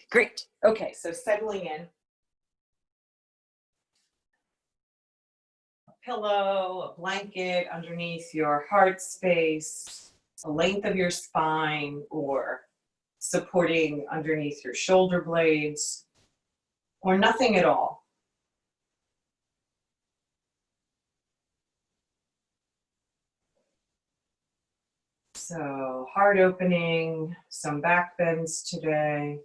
Great. Okay, so settling in. A pillow, a blanket underneath your heart space, the length of your spine, or supporting underneath your shoulder blades, or nothing at all. So heart opening, some back bends today.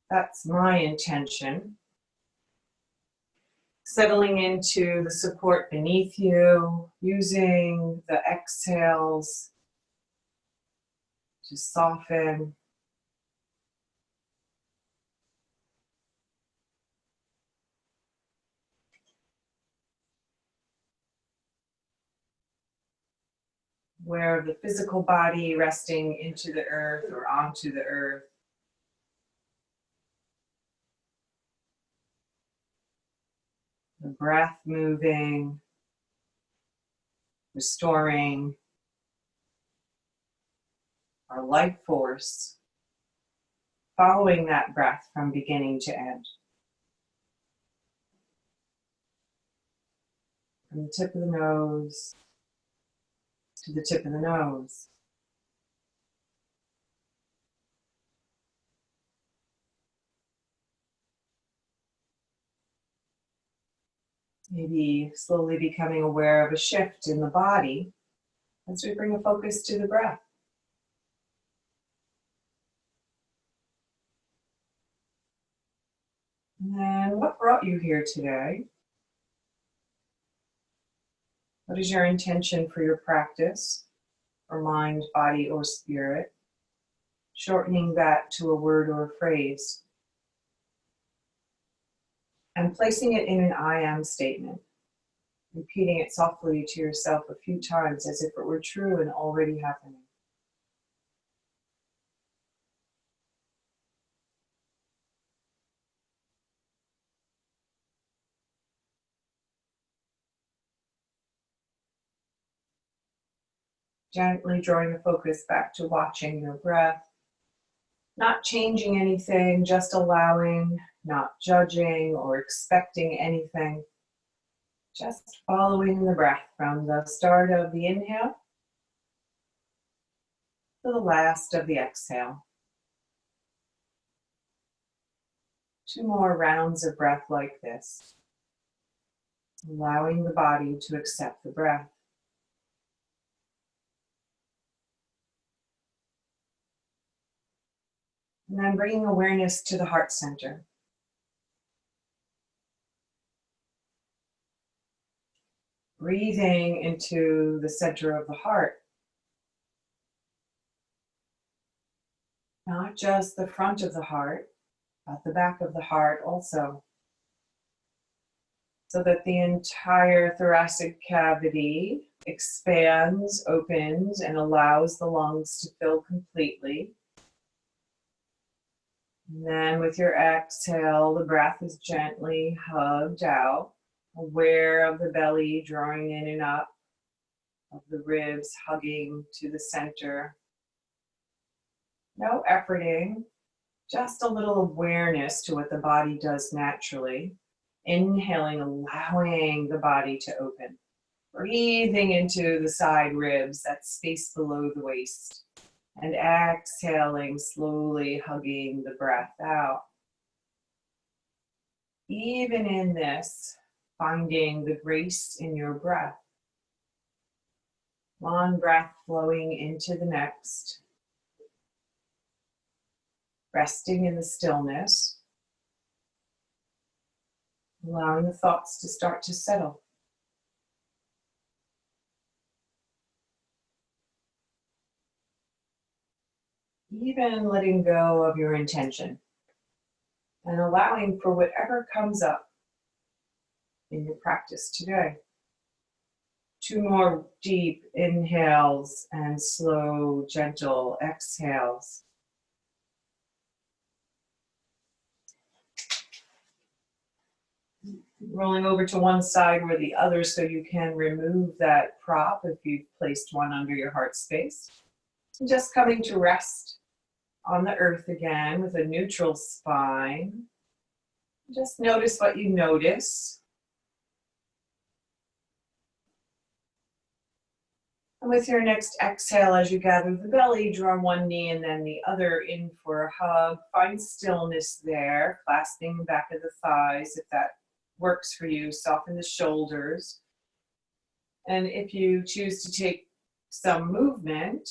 That's my intention. Settling into the support beneath you, using the exhales to soften. Aware of the physical body resting into the earth or onto the earth. The breath moving, restoring our life force, following that breath from beginning to end. From the tip of the nose to the tip of the nose. Maybe slowly becoming aware of a shift in the body as we bring a focus to the breath. And then what brought you here today? What is your intention for your practice, or mind, body, or spirit? Shortening that to a word or a phrase. And placing it in an I am statement. Repeating it softly to yourself a few times as if it were true and already happening. Gently drawing the focus back to watching your breath. Not changing anything, just allowing, not judging or expecting anything. Just following the breath from the start of the inhale to the last of the exhale. 2 more rounds of breath like this. Allowing the body to accept the breath. And then bringing awareness to the heart center. Breathing into the center of the heart. Not just the front of the heart, but the back of the heart also. So that the entire thoracic cavity expands, opens, and allows the lungs to fill completely. And then with your exhale, the breath is gently hugged out, aware of the belly drawing in and up, of the ribs hugging to the center. No efforting, just a little awareness to what the body does naturally. Inhaling, allowing the body to open. Breathing into the side ribs, that space below the waist. And exhaling, slowly hugging the breath out. Even in this, finding the grace in your breath. One breath flowing into the next. Resting in the stillness. Allowing the thoughts to start to settle. Even letting go of your intention and allowing for whatever comes up in your practice today. 2 more deep inhales and slow, gentle exhales. Rolling over to one side or the other so you can remove that prop if you've placed one under your heart space. And just coming to rest on the earth again with a neutral spine. Just notice what you notice. And with your next exhale, as you gather the belly, draw one knee and then the other in for a hug. Find stillness there, clasping the back of the thighs if that works for you. Soften the shoulders. And if you choose to take some movement,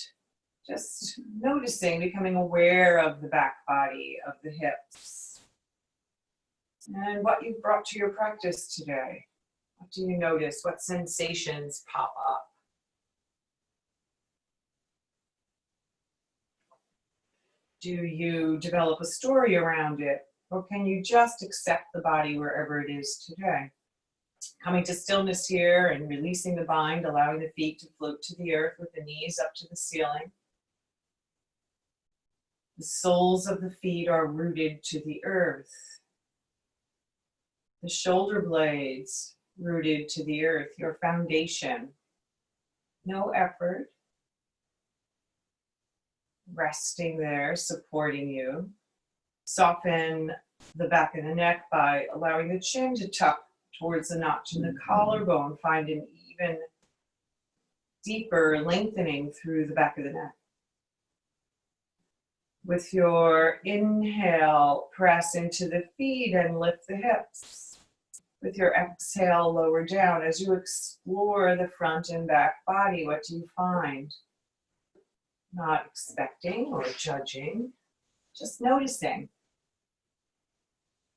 just noticing, becoming aware of the back body, of the hips, and what you've brought to your practice today. What do you notice? What sensations pop up? Do you develop a story around it? Or can you just accept the body wherever it is today? Coming to stillness here and releasing the bind, allowing the feet to float to the earth with the knees up to the ceiling. The soles of the feet are rooted to the earth. The shoulder blades rooted to the earth, your foundation. No effort. Resting there, supporting you. Soften the back of the neck by allowing the chin to tuck towards the notch in the collarbone. Find an even deeper lengthening through the back of the neck. With your inhale, press into the feet and lift the hips. With your exhale, lower down. As you explore the front and back body, what do you find? Not expecting or judging, just noticing.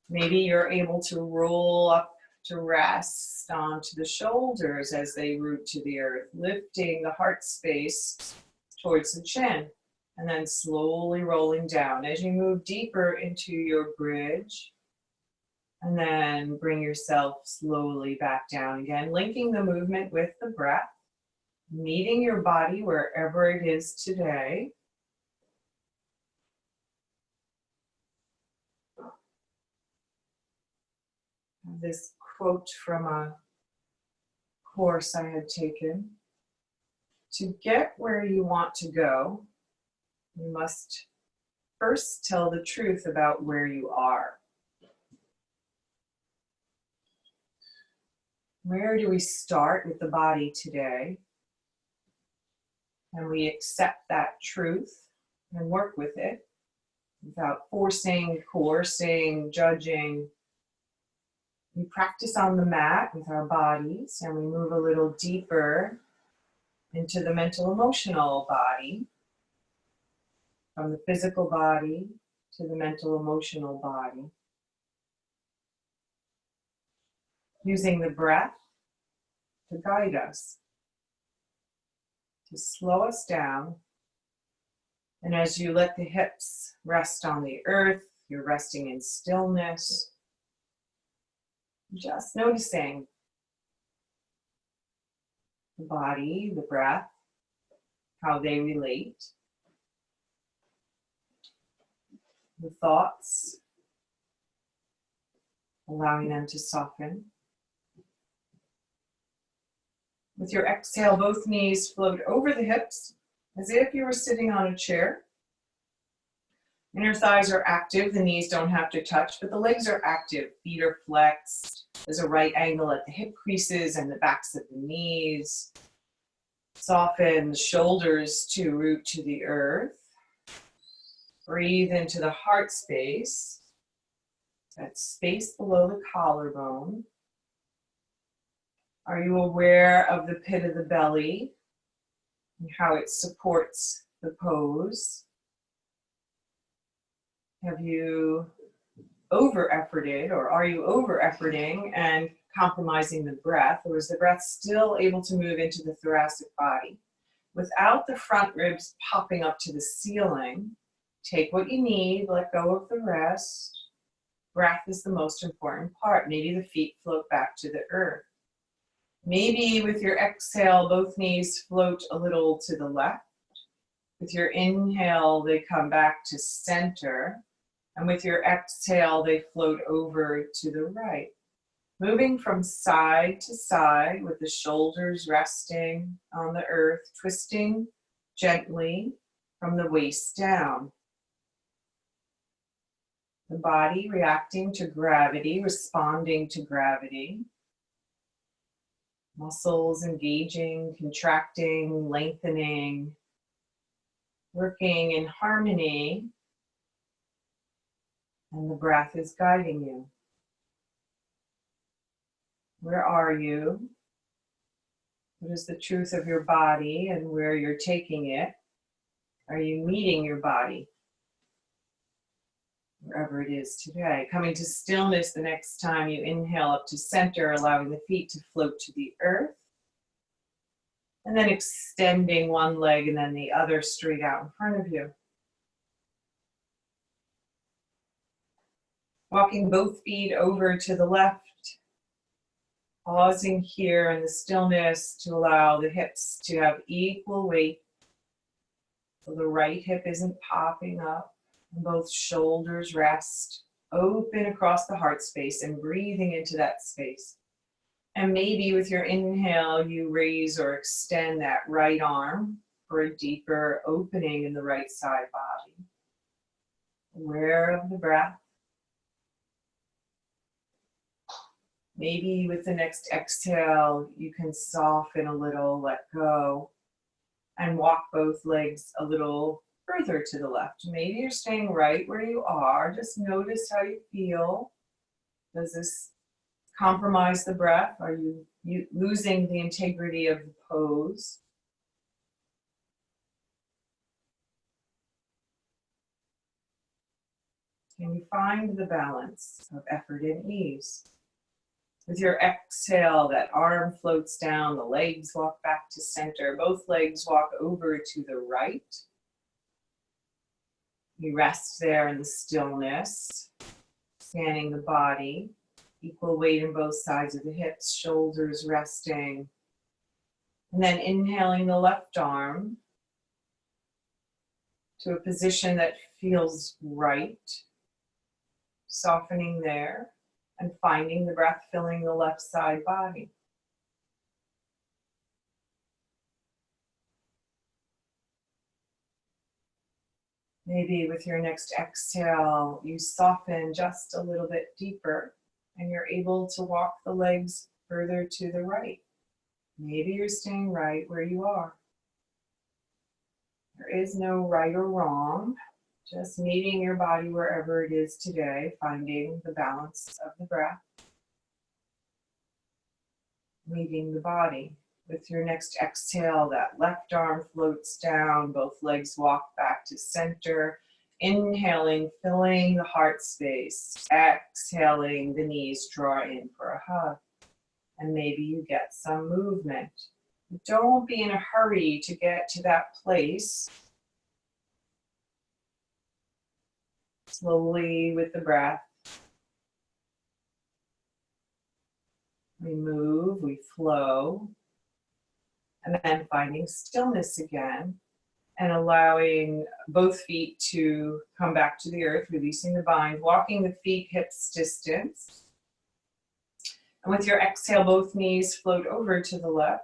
Maybe you're able to roll up to rest onto the shoulders as they root to the earth, lifting the heart space towards the chin, and then slowly rolling down as you move deeper into your bridge. And then bring yourself slowly back down again, linking the movement with the breath. Meeting your body wherever it is today. This quote from a course I had taken. To get where you want to go, you must first tell the truth about where you are. Where do we start with the body today? And we accept that truth and work with it without forcing, coercing, judging. We practice on the mat with our bodies and we move a little deeper into the mental emotional body, from the physical body to the mental emotional body. Using the breath to guide us, to slow us down. And as you let the hips rest on the earth, you're resting in stillness, just noticing the body, the breath, how they relate, the thoughts, allowing them to soften. With your exhale, both knees float over the hips as if you were sitting on a chair. Inner thighs are active, the knees don't have to touch, but the legs are active. Feet are flexed. There's a right angle at the hip creases and the backs of the knees. Soften the shoulders to root to the earth. Breathe into the heart space, that space below the collarbone. Are you aware of the pit of the belly and how it supports the pose? Have you over-efforted, or are you over-efforting and compromising the breath, or is the breath still able to move into the thoracic body? Without the front ribs popping up to the ceiling, take what you need, let go of the rest. Breath is the most important part. Maybe the feet float back to the earth. Maybe with your exhale, both knees float a little to the left. With your inhale, they come back to center. And with your exhale, they float over to the right. Moving from side to side with the shoulders resting on the earth, twisting gently from the waist down. The body reacting to gravity, responding to gravity. Muscles engaging, contracting, lengthening, working in harmony, and the breath is guiding you. Where are you? What is the truth of your body and where you're taking it? Are you meeting your body? Wherever it is today. Coming to stillness the next time you inhale up to center, allowing the feet to float to the earth. And then extending one leg and then the other straight out in front of you. Walking both feet over to the left. Pausing here in the stillness to allow the hips to have equal weight. So the right hip isn't popping up. And both shoulders rest. Open across the heart space and breathing into that space. And maybe with your inhale, you raise or extend that right arm for a deeper opening in the right side body. Aware of the breath. Maybe with the next exhale, you can soften a little, let go, and walk both legs a little further to the left. Maybe you're staying right where you are. Just notice how you feel. Does this compromise the breath? Are you losing the integrity of the pose? Can you find the balance of effort and ease? With your exhale, that arm floats down, the legs walk back to center, both legs walk over to the right. You rest there in the stillness, scanning the body, equal weight in both sides of the hips, shoulders resting. And then inhaling the left arm to a position that feels right, softening there and finding the breath filling the left side body. Maybe with your next exhale, you soften just a little bit deeper and you're able to walk the legs further to the right. Maybe you're staying right where you are. There is no right or wrong, just meeting your body wherever it is today, finding the balance of the breath, meeting the body. With your next exhale, that left arm floats down, both legs walk back to center. Inhaling, filling the heart space. Exhaling, the knees draw in for a hug. And maybe you get some movement. Don't be in a hurry to get to that place. Slowly with the breath. We move, we flow. And then finding stillness again and allowing both feet to come back to the earth, releasing the bind, walking the feet hips distance. And with your exhale, both knees float over to the left.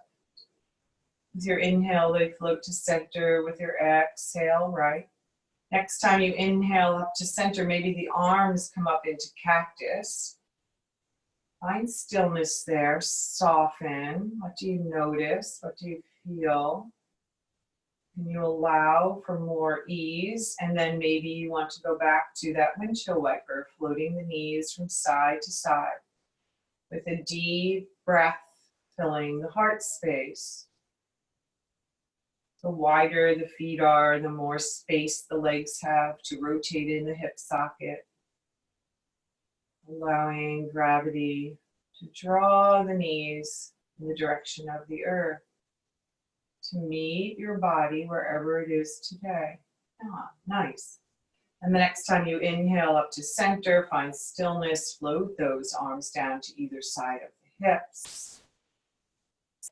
With your inhale, they float to center. With your exhale, right. Next time you inhale up to center, maybe the arms come up into cactus. Find stillness there, soften. What do you notice? What do you feel? Can you allow for more ease? And then maybe you want to go back to that windshield wiper, floating the knees from side to side with a deep breath filling the heart space. The wider the feet are, the more space the legs have to rotate in the hip socket. Allowing gravity to draw the knees in the direction of the earth. To meet your body wherever it is today. Ah, nice. And the next time you inhale up to center, find stillness, float those arms down to either side of the hips.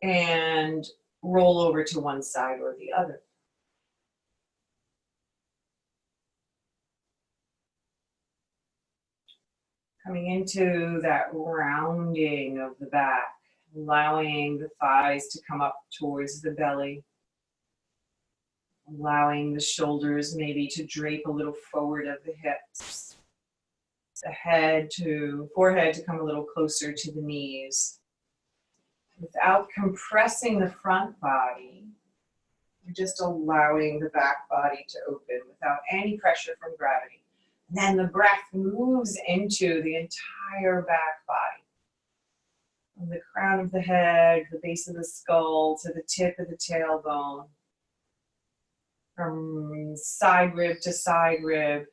And roll over to one side or the other. Coming into that rounding of the back, allowing the thighs to come up towards the belly. Allowing the shoulders maybe to drape a little forward of the hips. forehead to come a little closer to the knees. Without compressing the front body, you're just allowing the back body to open without any pressure from gravity. And then the breath moves into the entire back body. From the crown of the head, the base of the skull, to the tip of the tailbone. From side rib to side rib.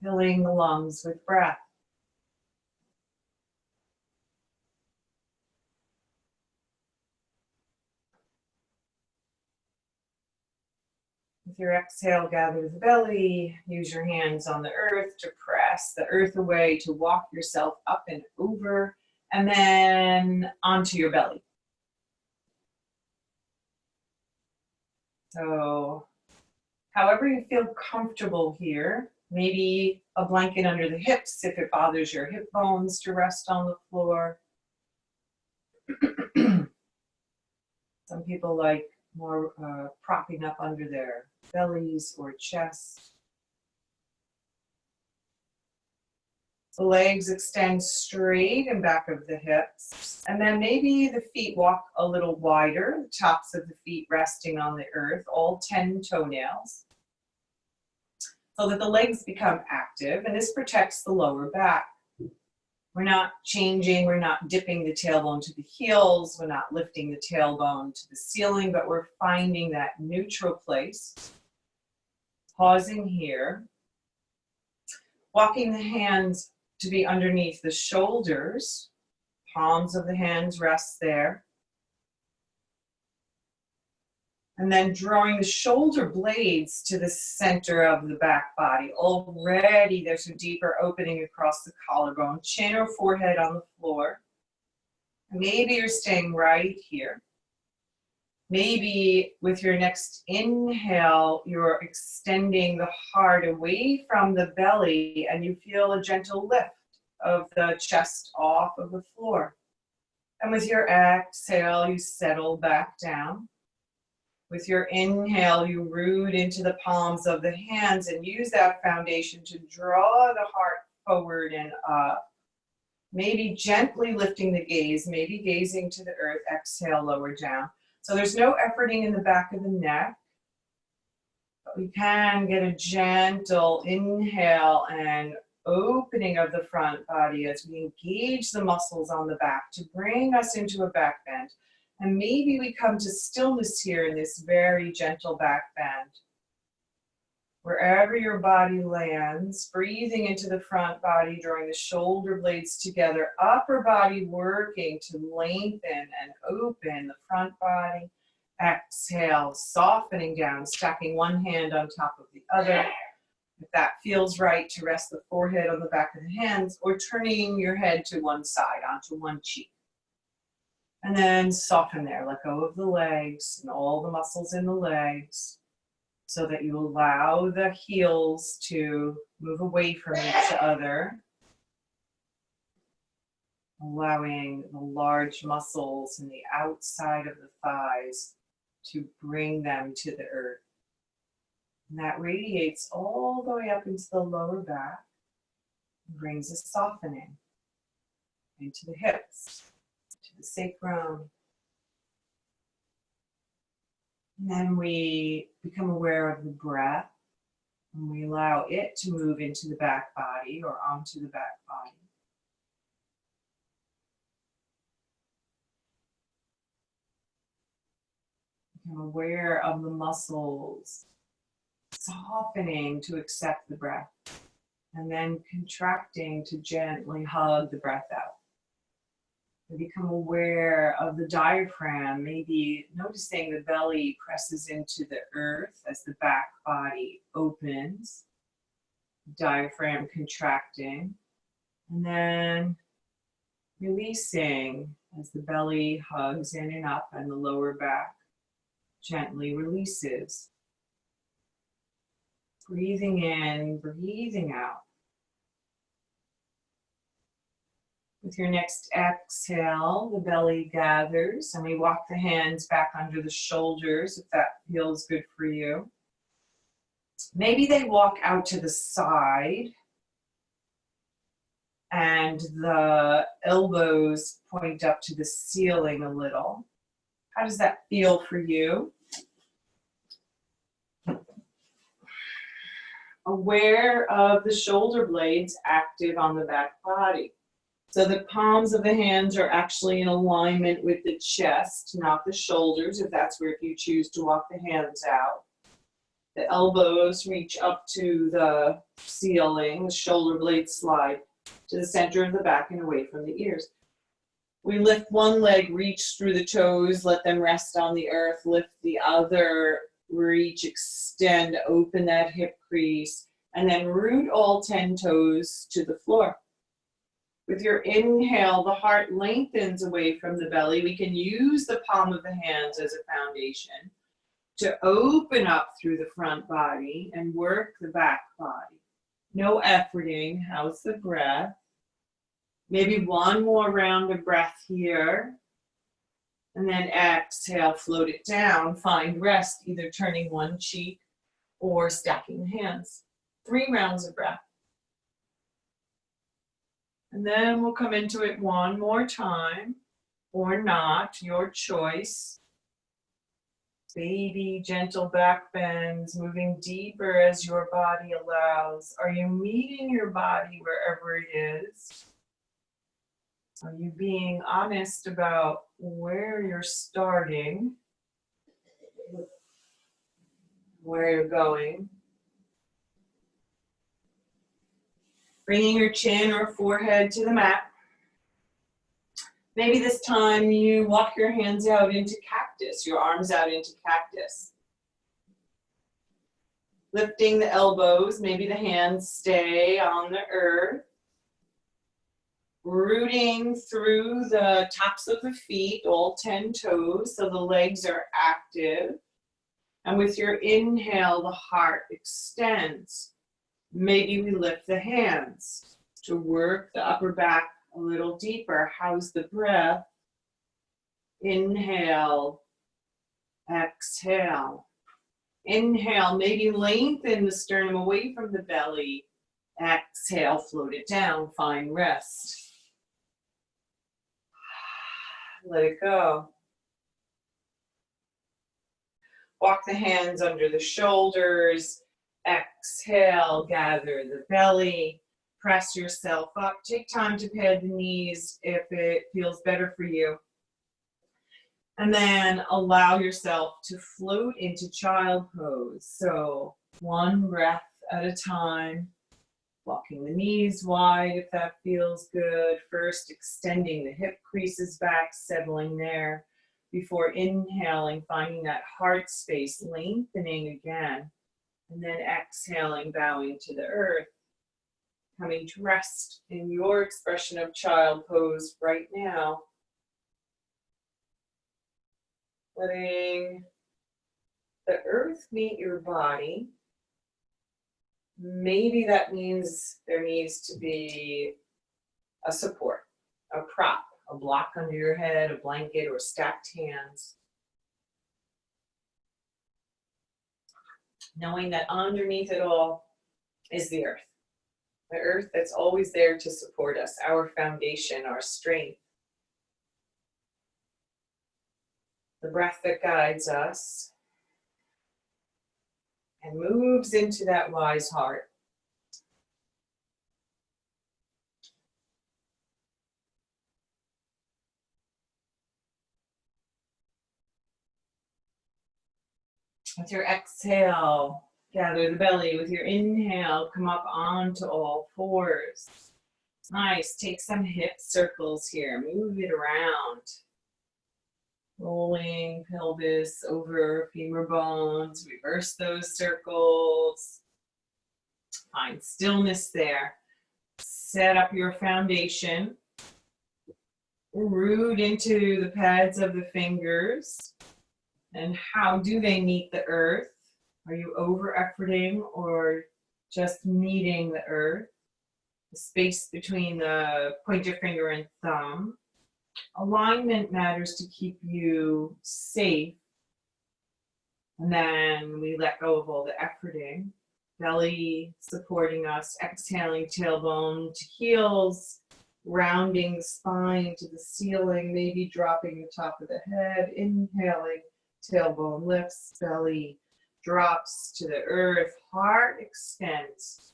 Filling the lungs with breath. With your exhale, gather the belly, use your hands on the earth to press the earth away, to walk yourself up and over, and then onto your belly. So, however you feel comfortable here, maybe a blanket under the hips if it bothers your hip bones to rest on the floor. Some people like more propping up under their bellies or chests. The legs extend straight in back of the hips. And then maybe the feet walk a little wider, the tops of the feet resting on the earth, all 10 toenails, so that the legs become active, and this protects the lower back. We're not changing, we're not dipping the tailbone to the heels, we're not lifting the tailbone to the ceiling, but we're finding that neutral place. Pausing here. Walking the hands to be underneath the shoulders. Palms of the hands rest there. And then drawing the shoulder blades to the center of the back body. Already there's a deeper opening across the collarbone, chin or forehead on the floor. Maybe you're staying right here. Maybe with your next inhale, you're extending the heart away from the belly and you feel a gentle lift of the chest off of the floor. And with your exhale, you settle back down. With your inhale, you root into the palms of the hands and use that foundation to draw the heart forward and up. Maybe gently lifting the gaze, maybe gazing to the earth, exhale, lower down. So there's no efforting in the back of the neck, but we can get a gentle inhale and opening of the front body as we engage the muscles on the back to bring us into a back bend. And maybe we come to stillness here in this very gentle back bend. Wherever your body lands, breathing into the front body, drawing the shoulder blades together, upper body working to lengthen and open the front body. Exhale, softening down, stacking one hand on top of the other. If that feels right, to rest the forehead on the back of the hands or turning your head to one side, onto one cheek. And then soften there, let go of the legs and all the muscles in the legs so that you allow the heels to move away from each other, allowing the large muscles in the outside of the thighs to bring them to the earth. And that radiates all the way up into the lower back and brings a softening into the hips, to the sacrum. And then we become aware of the breath and we allow it to move into the back body or onto the back body. Become aware of the muscles softening to accept the breath and then contracting to gently hug the breath out. And become aware of the diaphragm, maybe noticing the belly presses into the earth as the back body opens, diaphragm contracting, and then releasing as the belly hugs in and up and the lower back gently releases. Breathing in, breathing out. With your next exhale, the belly gathers and we walk the hands back under the shoulders if that feels good for you. Maybe they walk out to the side and the elbows point up to the ceiling a little. How does that feel for you? Aware of the shoulder blades active on the back body. So the palms of the hands are actually in alignment with the chest, not the shoulders, if that's where you choose to walk the hands out. The elbows reach up to the ceiling, the shoulder blades slide to the center of the back and away from the ears. We lift one leg, reach through the toes, let them rest on the earth, lift the other, reach, extend, open that hip crease, and then root all 10 toes to the floor. With your inhale, the heart lengthens away from the belly. We can use the palm of the hands as a foundation to open up through the front body and work the back body. No efforting. How's the breath? Maybe one more round of breath here. And then exhale, float it down. Find rest, either turning one cheek or stacking the hands. 3 rounds of breath. And then we'll come into it one more time, or not, your choice. Baby, gentle back bends, moving deeper as your body allows. Are you meeting your body wherever it is? Are you being honest about where you're starting, where you're going? Bringing your chin or forehead to the mat. Maybe this time you walk your hands out into cactus, your arms out into cactus. Lifting the elbows, maybe the hands stay on the earth. Rooting through the tops of the feet, all 10 toes, so the legs are active. And with your inhale, the heart extends. Maybe we lift the hands to work the upper back a little deeper. How's the breath? Inhale, exhale. Inhale, maybe lengthen the sternum away from the belly. Exhale, float it down, find rest. Let it go. Walk the hands under the shoulders. Exhale, gather the belly. Press yourself up. Take time to pad the knees if it feels better for you. And then allow yourself to float into child pose. So one breath at a time. Walking the knees wide if that feels good. First, extending the hip creases back, settling there. Before inhaling, finding that heart space, lengthening again. And then exhaling, bowing to the earth. Coming to rest in your expression of child pose right now. Letting the earth meet your body. Maybe that means there needs to be a support, a prop, a block under your head, a blanket, or stacked hands. Knowing that underneath it all is the earth. The earth that's always there to support us, our foundation, our strength. The breath that guides us and moves into that wise heart. With your exhale, gather the belly. With your inhale, come up onto all fours. Nice. Take some hip circles here. Move it around. Rolling pelvis over femur bones. Reverse those circles. Find stillness there. Set up your foundation. Root into the pads of the fingers. And how do they meet the earth? Are you over-efforting or just meeting the earth? The space between the pointer finger and thumb. Alignment matters to keep you safe. And then we let go of all the efforting. belly supporting us. Exhaling, tailbone to heels, rounding the spine to the ceiling, maybe dropping the top of the head. Inhaling, tailbone lifts, belly drops to the earth, heart extends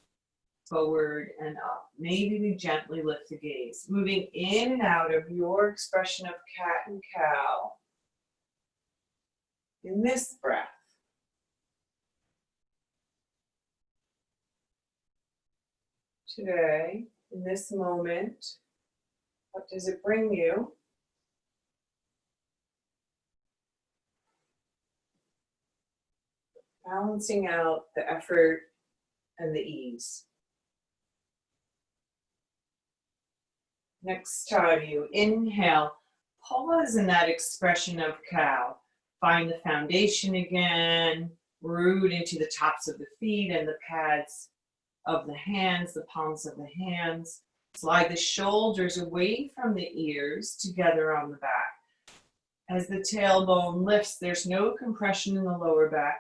forward and up. Maybe we gently lift the gaze, moving in and out of your expression of cat and cow in this breath. Today, in this moment, what does it bring you? Balancing out the effort and the ease. Next time you inhale, pause in that expression of cow. Find the foundation again, root into the tops of the feet and the pads of the hands, the palms of the hands. Slide the shoulders away from the ears, together on the back. As the tailbone lifts, there's no compression in the lower back.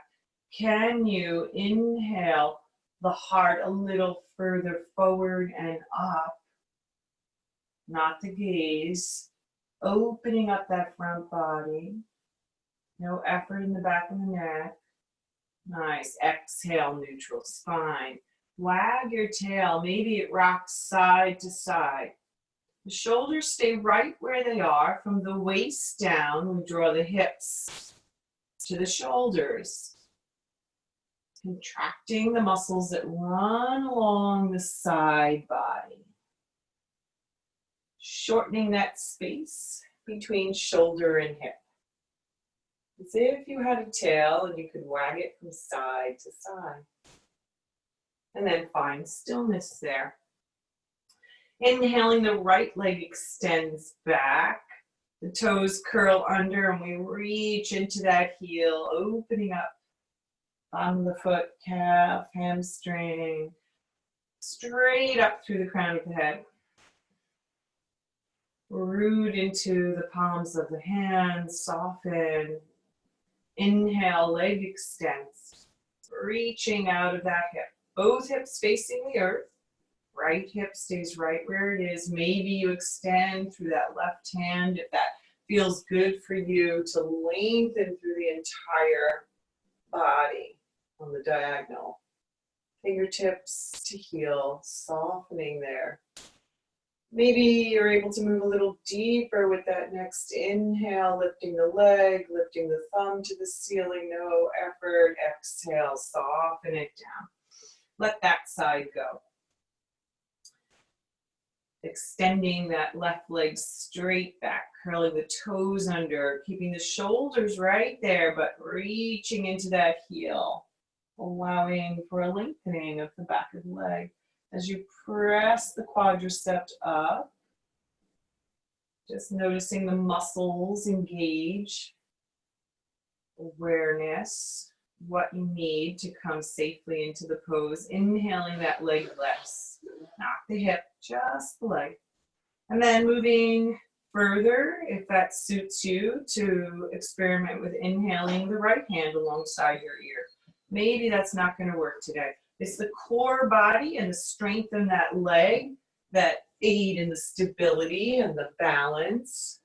Can you inhale the heart a little further forward and up? Not the gaze. Opening up that front body. No effort in the back of the neck. Nice. Exhale, neutral spine. Wag your tail. Maybe it rocks side to side. The shoulders stay right where they are. From the waist down, we draw the hips to the shoulders. Contracting the muscles that run along the side body. Shortening that space between shoulder and hip. As if you had a tail and you could wag it from side to side. And then find stillness there. Inhaling, the right leg extends back. The toes curl under and we reach into that heel, opening up bottom of the foot, calf, hamstring, straight up through the crown of the head. Root into the palms of the hands, soften. Inhale, leg extends, reaching out of that hip. Both hips facing the earth. Right hip stays right where it is. Maybe you extend through that left hand if that feels good for you to lengthen through the entire body on the diagonal. Fingertips to heel, softening there. Maybe you're able to move a little deeper with that next inhale, lifting the leg, lifting the thumb to the ceiling, no effort. Exhale, soften it down. Let that side go. Extending that left leg straight back, curling the toes under, keeping the shoulders right there, but reaching into that heel, allowing for a lengthening of the back of the leg. As you press the quadricep up, just noticing the muscles engage, awareness, what you need to come safely into the pose. Inhaling, that leg lifts, not the hip, just the leg. And then moving further, if that suits you, to experiment with inhaling the right hand alongside your ear. Maybe that's not going to work today. It's the core body and the strength in that leg that aid in the stability and the balance.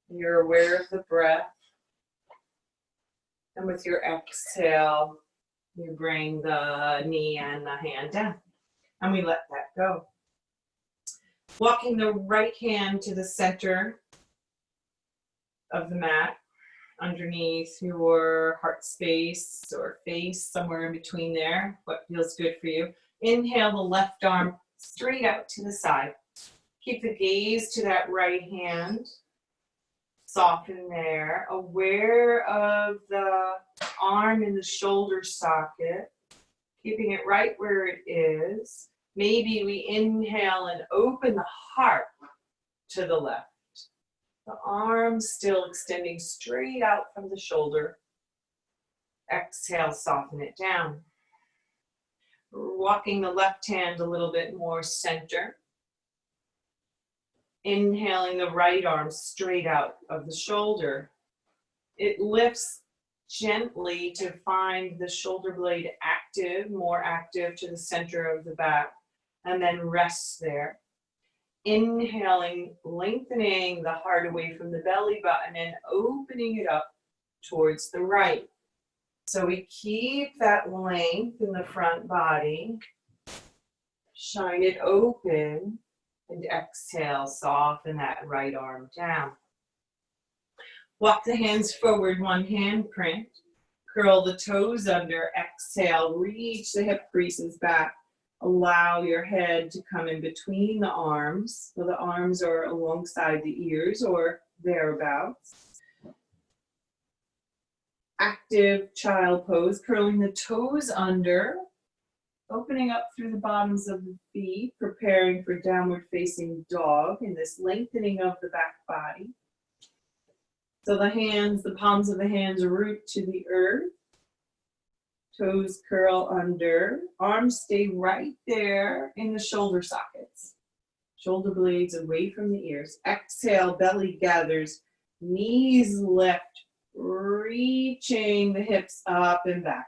You're aware of the breath. And with your exhale, you bring the knee and the hand down. And we let that go. Walking the right hand to the center of the mat, underneath your heart space or face, somewhere in between there, what feels good for you. Inhale the left arm straight out to the side. Keep the gaze to that right hand. Soften there, aware of the arm in the shoulder socket, keeping it right where it is. Maybe we inhale and open the heart to the left. The arm still extending straight out from the shoulder. Exhale, soften it down. Walking the left hand a little bit more center. Inhaling the right arm straight out of the shoulder. It lifts gently to find the shoulder blade active, more active to the center of the back, and then rest there. Inhaling, lengthening the heart away from the belly button and opening it up towards the right. So we keep that length in the front body, shine it open, and exhale, soften that right arm down. Walk the hands forward, one hand print. Curl the toes under, exhale, reach the hip creases back. Allow your head to come in between the arms. So the arms are alongside the ears or thereabouts. Active child pose, curling the toes under, opening up through the bottoms of the feet, preparing for downward facing dog in this lengthening of the back body. So the hands, the palms of the hands root to the earth. Toes curl under. Arms stay right there in the shoulder sockets. Shoulder blades away from the ears. Exhale, belly gathers. Knees lift, reaching the hips up and back.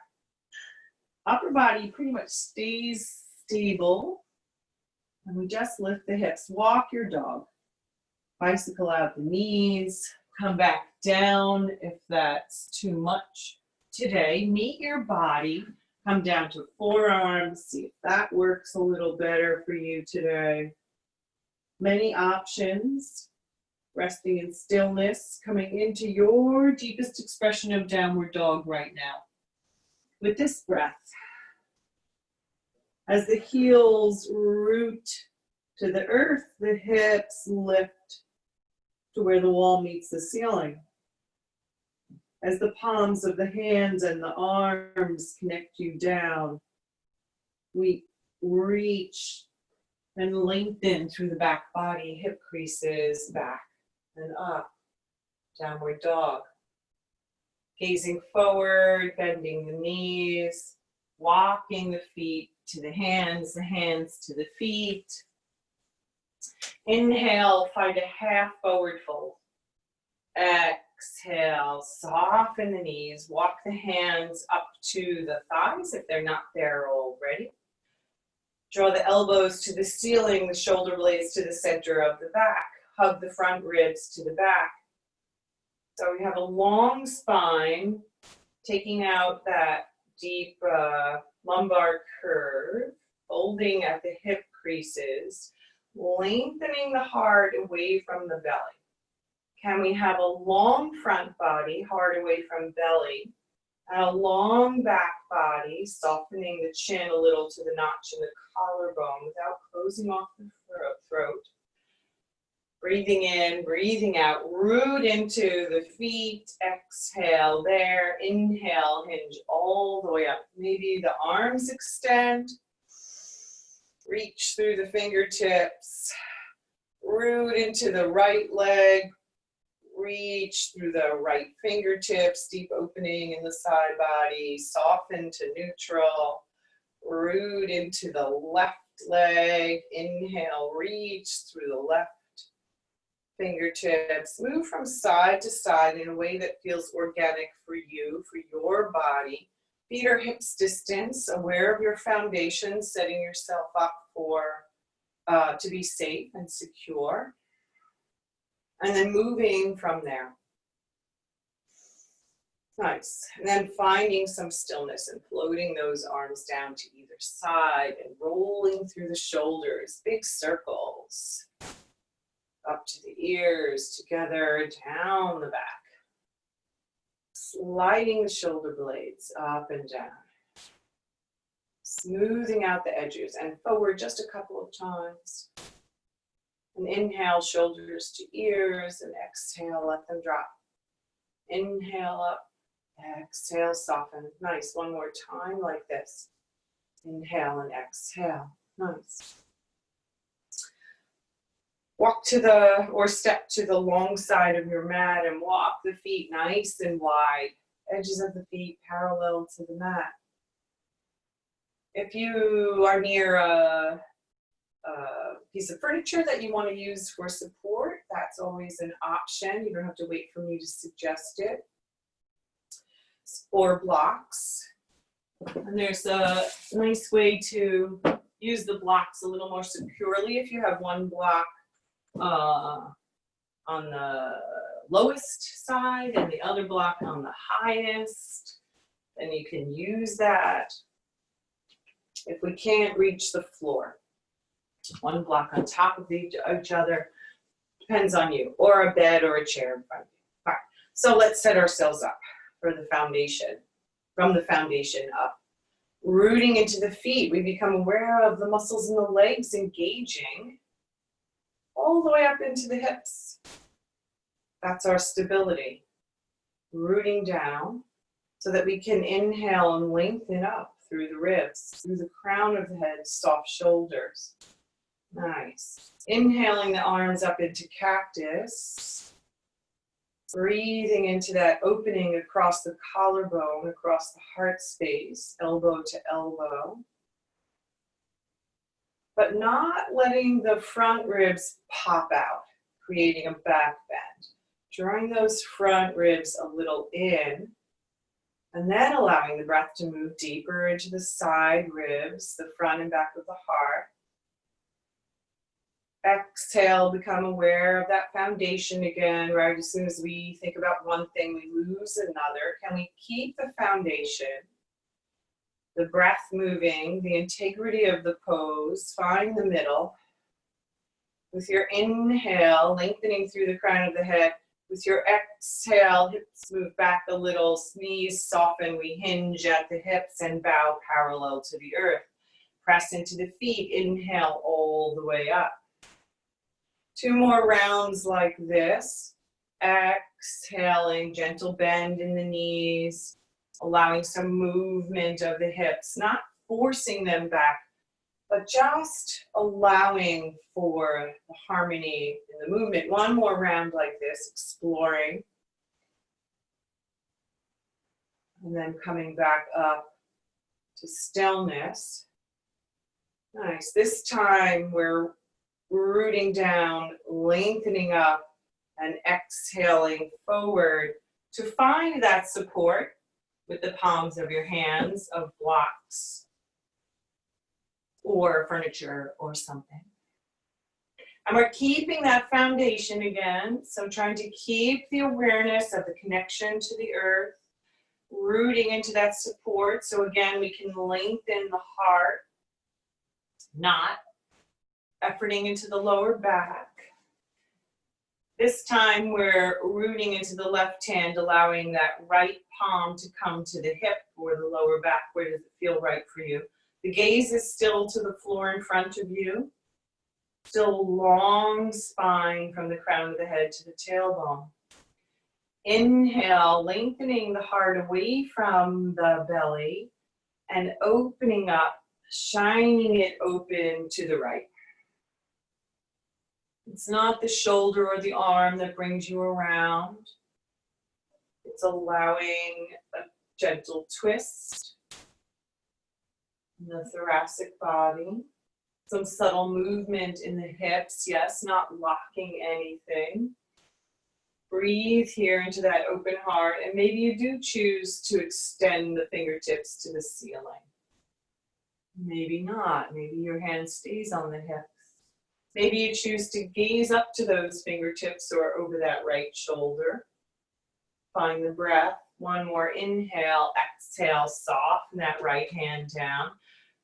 Upper body pretty much stays stable. And we just lift the hips. Walk your dog. Bicycle out the knees. Come back down if that's too much today. Meet your body. Come down to forearms. See if that works a little better for you today. Many options. Resting in stillness. Coming into your deepest expression of downward dog right now. With this breath. As the heels root to the earth, the hips lift to where the wall meets the ceiling. As the palms of the hands and the arms connect you down, we reach and lengthen through the back body, hip creases back and up, downward dog. Gazing forward, bending the knees, walking the feet to the hands to the feet. Inhale, find a half forward fold. Exhale, soften the knees. Walk the hands up to the thighs if they're not there already. Draw the elbows to the ceiling, the shoulder blades to the center of the back. Hug the front ribs to the back. So we have a long spine, taking out that deep lumbar curve, folding at the hip creases, lengthening the heart away from the belly. Can we have a long front body, heart away from belly, and a long back body, softening the chin a little to the notch in the collarbone without closing off the throat. Breathing in, breathing out, root into the feet, exhale there, inhale, hinge all the way up. Maybe the arms extend, reach through the fingertips, root into the right leg, reach through the right fingertips, deep opening in the side body, soften to neutral, root into the left leg, inhale, reach through the left fingertips, move from side to side in a way that feels organic for you, for your body. Feet are hips distance, aware of your foundation, setting yourself up for to be safe and secure. And then moving from there. Nice. And then finding some stillness and floating those arms down to either side and rolling through the shoulders, big circles. Up to the ears, together, down the back. Sliding the shoulder blades up and down. Smoothing out the edges and forward just a couple of times. And inhale, shoulders to ears, and exhale, let them drop. Inhale up, exhale, soften. Nice, one more time like this. Inhale and exhale, nice. Walk to the, or step to the long side of your mat and walk the feet nice and wide. Edges of the feet parallel to the mat. If you are near a piece of furniture that you want to use for support, that's always an option. You don't have to wait for me to suggest it. Or blocks. And there's a nice way to use the blocks a little more securely. If you have one block on the lowest side and the other block on the highest, then you can use that. If we can't reach the floor, one block on top of each other, depends on you, or a bed or a chair in front of you. All right, so let's set ourselves up for the foundation, from the foundation up. Rooting into the feet, we become aware of the muscles in the legs engaging all the way up into the hips. That's our stability. Rooting down so that we can inhale and lengthen up through the ribs, through the crown of the head, soft shoulders. Nice. Inhaling the arms up into cactus. Breathing into that opening across the collarbone, across the heart space, elbow to elbow. But not letting the front ribs pop out, creating a back bend. Drawing those front ribs a little in, and then allowing the breath to move deeper into the side ribs, the front and back of the heart. Exhale, become aware of that foundation again, right? As soon as we think about one thing, we lose another. Can we keep the foundation, the breath moving, the integrity of the pose, find the middle. With your inhale, lengthening through the crown of the head. With your exhale, hips move back a little, knees soften, we hinge at the hips and bow parallel to the earth. Press into the feet, inhale all the way up. 2 more rounds like this. Exhaling, gentle bend in the knees, allowing some movement of the hips, not forcing them back, but just allowing for the harmony in the movement. 1 more round like this, exploring. And then coming back up to stillness. Nice. This time we're rooting down, lengthening up, and exhaling forward to find that support with the palms of your hands of blocks or furniture or something. And we're keeping that foundation again, so trying to keep the awareness of the connection to the earth, rooting into that support, so again we can lengthen the heart, not efforting into the lower back. This time we're rooting into the left hand, allowing that right palm to come to the hip or the lower back. Where does it feel right for you? The gaze is still to the floor in front of you. Still long spine from the crown of the head to the tailbone. Inhale, lengthening the heart away from the belly and opening up, shining it open to the right. It's not the shoulder or the arm that brings you around. It's allowing a gentle twist in the thoracic body. Some subtle movement in the hips, yes, not locking anything. Breathe here into that open heart, and maybe you do choose to extend the fingertips to the ceiling. Maybe not. Maybe your hand stays on the hips. Maybe you choose to gaze up to those fingertips or over that right shoulder. Find the breath. 1 more inhale, exhale, soften that right hand down.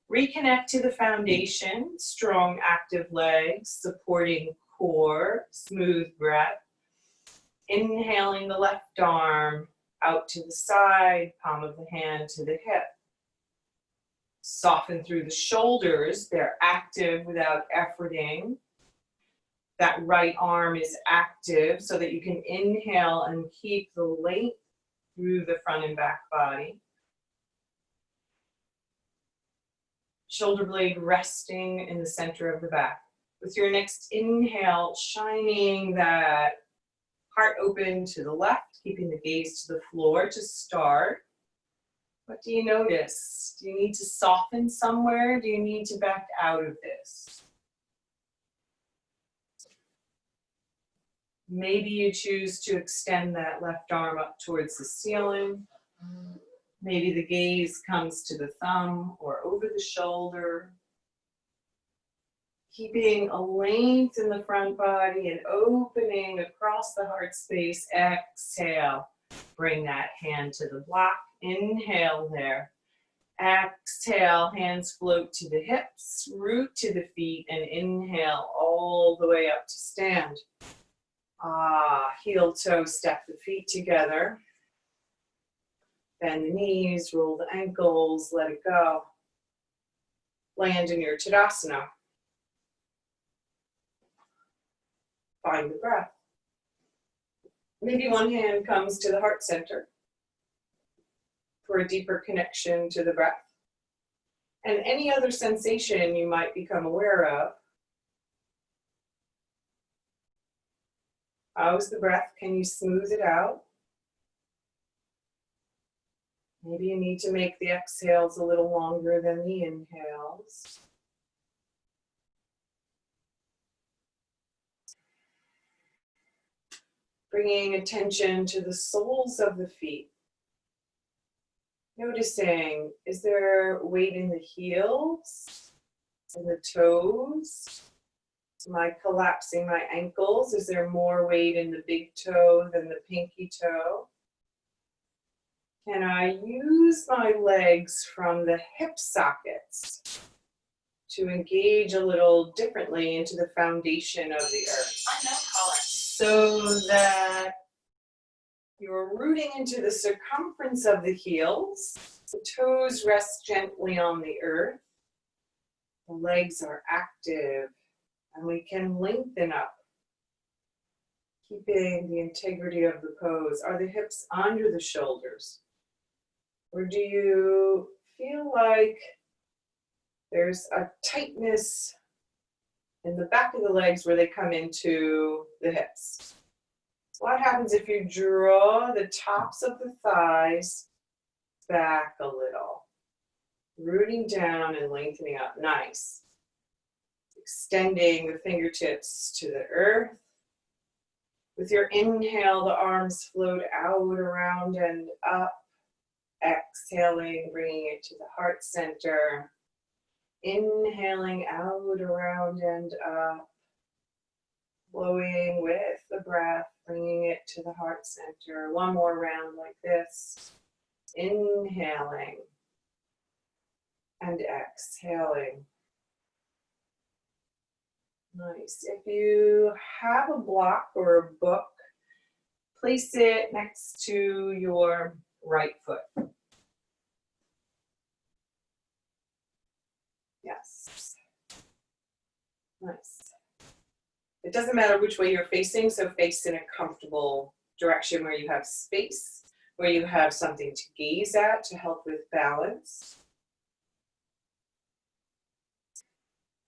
Reconnect to the foundation, strong active legs, supporting core, smooth breath. Inhaling the left arm out to the side, palm of the hand to the hip. Soften through the shoulders, they're active without efforting. That right arm is active so that you can inhale and keep the length through the front and back body. Shoulder blade resting in the center of the back. With your next inhale, shining that heart open to the left, keeping the gaze to the floor to start. What do you notice? Do you need to soften somewhere? Do you need to back out of this? Maybe you choose to extend that left arm up towards the ceiling. Maybe the gaze comes to the thumb or over the shoulder. Keeping a length in the front body and opening across the heart space. Exhale. Bring that hand to the block. Inhale there. Exhale, hands float to the hips, root to the feet, and inhale all the way up to stand. Heel toe, step the feet together. Bend the knees, roll the ankles, let it go. Land in your Tadasana. Find the breath. Maybe one hand comes to the heart center for a deeper connection to the breath. And any other sensation you might become aware of. How's the breath? Can you smooth it out? Maybe you need to make the exhales a little longer than the inhales. Bringing attention to the soles of the feet. Noticing, is there weight in the heels, in the toes? Am I collapsing my ankles? Is there more weight in the big toe than the pinky toe? Can I use my legs from the hip sockets to engage a little differently into the foundation of the earth? So that you're rooting into the circumference of the heels. The toes rest gently on the earth. The legs are active, and we can lengthen up, keeping the integrity of the pose. Are the hips under the shoulders? Or do you feel like there's a tightness in the back of the legs where they come into the hips? What happens if you draw the tops of the thighs back a little? Rooting down and lengthening up. Nice. Extending the fingertips to the earth. With your inhale, the arms float out, around, and up. Exhaling, bringing it to the heart center. Inhaling out, around, and up. Flowing with the breath, bringing it to the heart center. One more round like this. Inhaling and exhaling. Nice. If you have a block or a book, place it next to your right foot. Yes. Nice. It doesn't matter which way you're facing, so face in a comfortable direction where you have space, where you have something to gaze at to help with balance.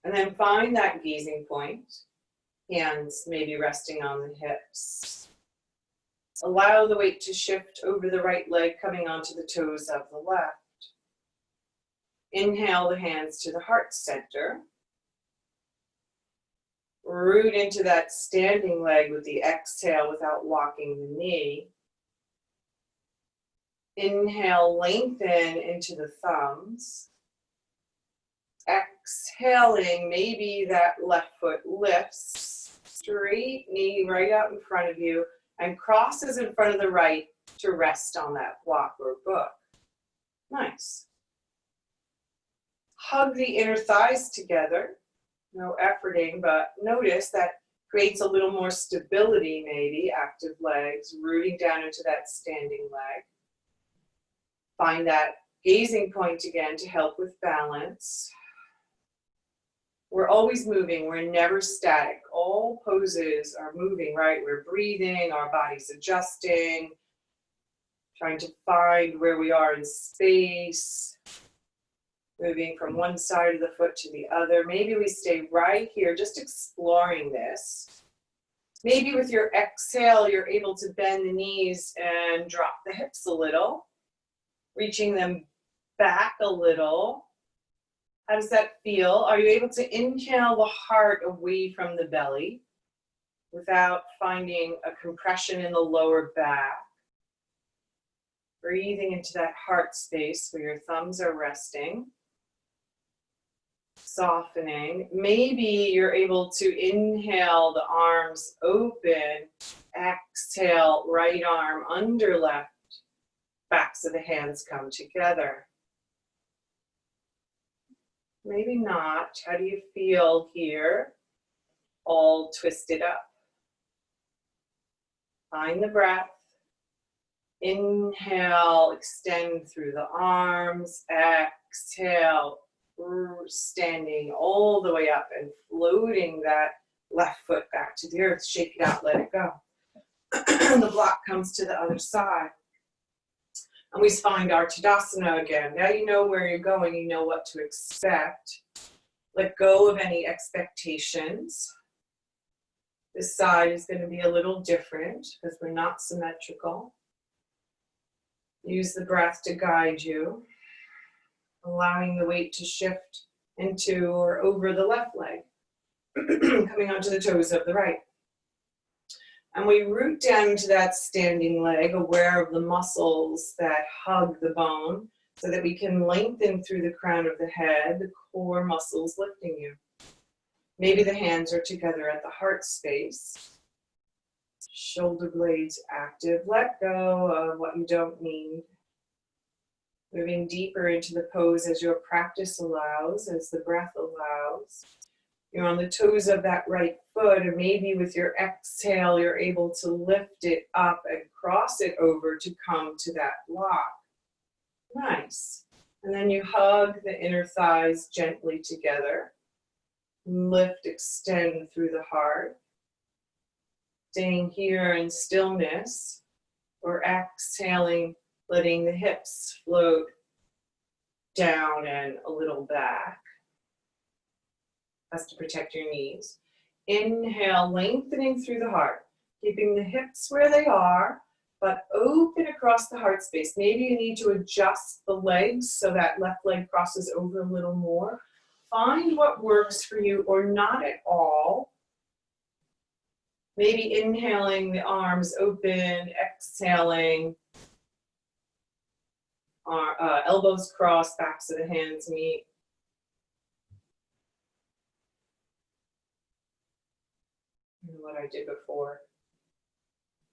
And then find that gazing point, hands maybe resting on the hips. Allow the weight to shift over the right leg, coming onto the toes of the left. Inhale the hands to the heart center. Root into that standing leg with the exhale without locking the knee. Inhale, lengthen into the thumbs. Exhaling, maybe that left foot lifts. Straight knee right out in front of you and crosses in front of the right to rest on that block or book. Nice. Hug the inner thighs together. No efforting, but notice that creates a little more stability maybe. Active legs, rooting down into that standing leg. Find that gazing point again to help with balance. We're always moving, we're never static. All poses are moving, right? We're breathing, our body's adjusting, trying to find where we are in space. Moving from one side of the foot to the other. Maybe we stay right here, just exploring this. Maybe with your exhale, you're able to bend the knees and drop the hips a little, reaching them back a little. How does that feel? Are you able to inhale the heart away from the belly without finding a compression in the lower back? Breathing into that heart space where your thumbs are resting. Softening. Maybe you're able to inhale the arms open. Exhale, right arm under left. Backs of the hands come together. Maybe not. How do you feel here? All twisted up. Find the breath. Inhale, extend through the arms. Exhale, standing all the way up and floating that left foot back to the earth. Shake it out, let it go. The block comes to the other side. And we find our Tadasana again. Now you know where you're going, you know what to expect. Let go of any expectations. This side is going to be a little different because we're not symmetrical. Use the breath to guide you, allowing the weight to shift into or over the left leg, coming onto the toes of the right. And we root down to that standing leg, aware of the muscles that hug the bone, so that we can lengthen through the crown of the head, the core muscles lifting you. Maybe the hands are together at the heart space. Shoulder blades active. Let go of what you don't need. Moving deeper into the pose as your practice allows, as the breath allows. You're on the toes of that right foot, and maybe with your exhale, you're able to lift it up and cross it over to come to that block. Nice. And then you hug the inner thighs gently together. Lift, extend through the heart. Staying here in stillness, or exhaling, letting the hips float down and a little back. That's to protect your knees. Inhale, lengthening through the heart, keeping the hips where they are, but open across the heart space. Maybe you need to adjust the legs so that left leg crosses over a little more. Find what works for you or not at all. Maybe inhaling the arms open, exhaling, elbows crossed, backs of the hands meet. And what I did before.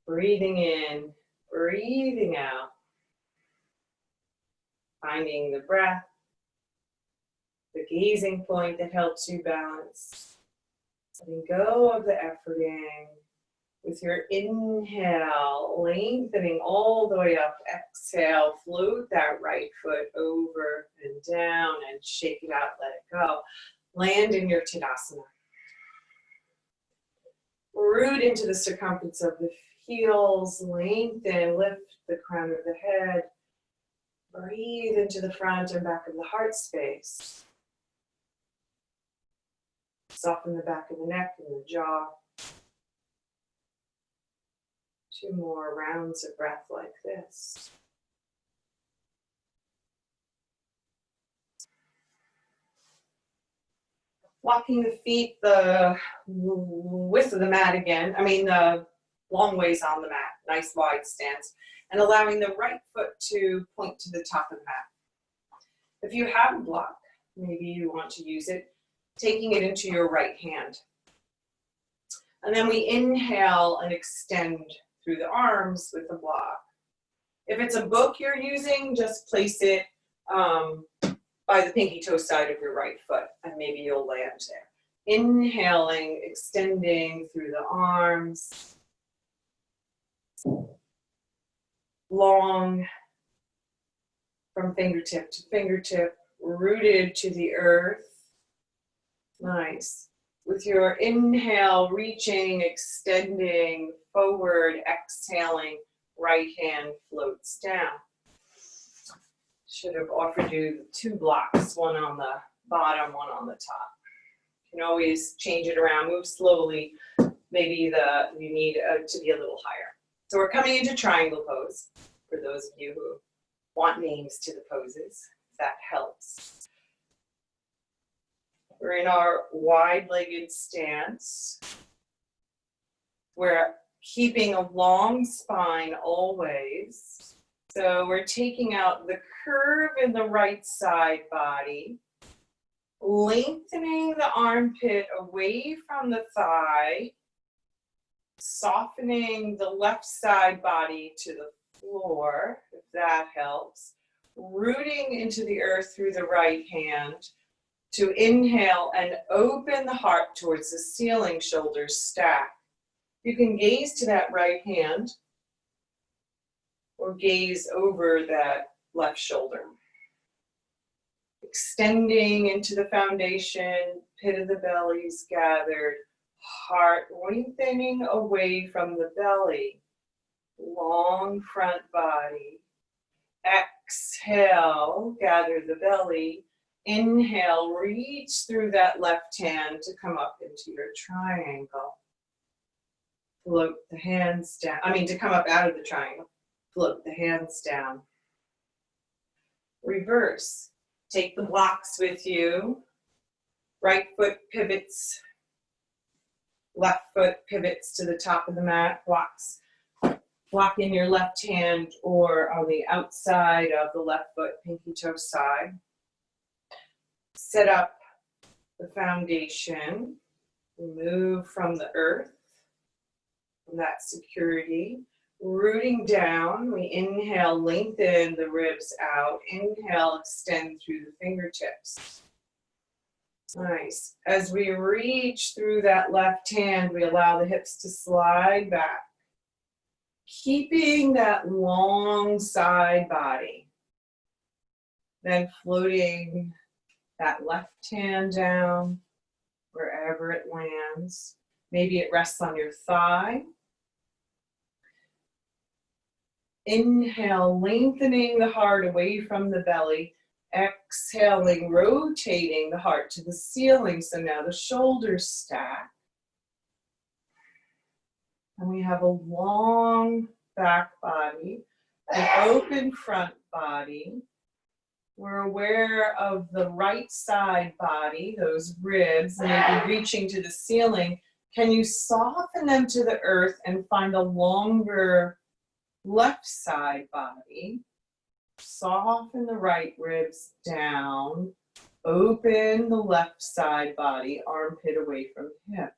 Breathing in, breathing out. Finding the breath, the gazing point that helps you balance. Letting go of the efforting. With your inhale, lengthening all the way up. Exhale, float that right foot over and down and shake it out, let it go. Land in your Tadasana. Root into the circumference of the heels, lengthen, lift the crown of the head. Breathe into the front and back of the heart space. Soften the back of the neck and the jaw. 2 more rounds of breath like this. Walking the feet the width of the mat again. The long ways on the mat. Nice wide stance. And allowing the right foot to point to the top of the mat. If you have a block, maybe you want to use it, taking it into your right hand. And then we inhale and extend through the arms with the block. If it's a book you're using, just place it by the pinky toe side of your right foot, and maybe you'll land there. Inhaling, extending through the arms. Long from fingertip to fingertip, rooted to the earth. Nice. With your inhale, reaching, extending forward, exhaling, right hand floats down. Should have offered you 2 blocks, one on the bottom, one on the top. You can always change it around, move slowly. Maybe you need to be a little higher. So we're coming into triangle pose, for those of you who want names to the poses, if that helps. We're in our wide-legged stance. We're keeping a long spine always. So we're taking out the curve in the right side body, lengthening the armpit away from the thigh, softening the left side body to the floor, if that helps. Rooting into the earth through the right hand to inhale and open the heart towards the ceiling, shoulders stack. You can gaze to that right hand or gaze over that left shoulder. Extending into the foundation, pit of the belly's gathered, heart lengthening away from the belly, long front body. Exhale, gather the belly. Inhale, reach through that left hand to come up into your triangle. Float the hands down, to come up out of the triangle. Float the hands down. Reverse. Take the blocks with you. Right foot pivots. Left foot pivots to the top of the mat. Blocks. Block in your left hand or on the outside of the left foot, pinky toe side. Set up the foundation. Move from the earth, from that security. Rooting down, we inhale, lengthen the ribs out. Inhale, extend through the fingertips. Nice. As we reach through that left hand, we allow the hips to slide back. Keeping that long side body. Then floating that left hand down wherever it lands. Maybe it rests on your thigh. Inhale, lengthening the heart away from the belly. Exhaling, rotating the heart to the ceiling. So now the shoulders stack. And we have a long back body, an open front body. We're aware of the right side body, those ribs, maybe reaching to the ceiling. Can you soften them to the earth and find a longer left side body? Soften the right ribs down. Open the left side body, armpit away from hip.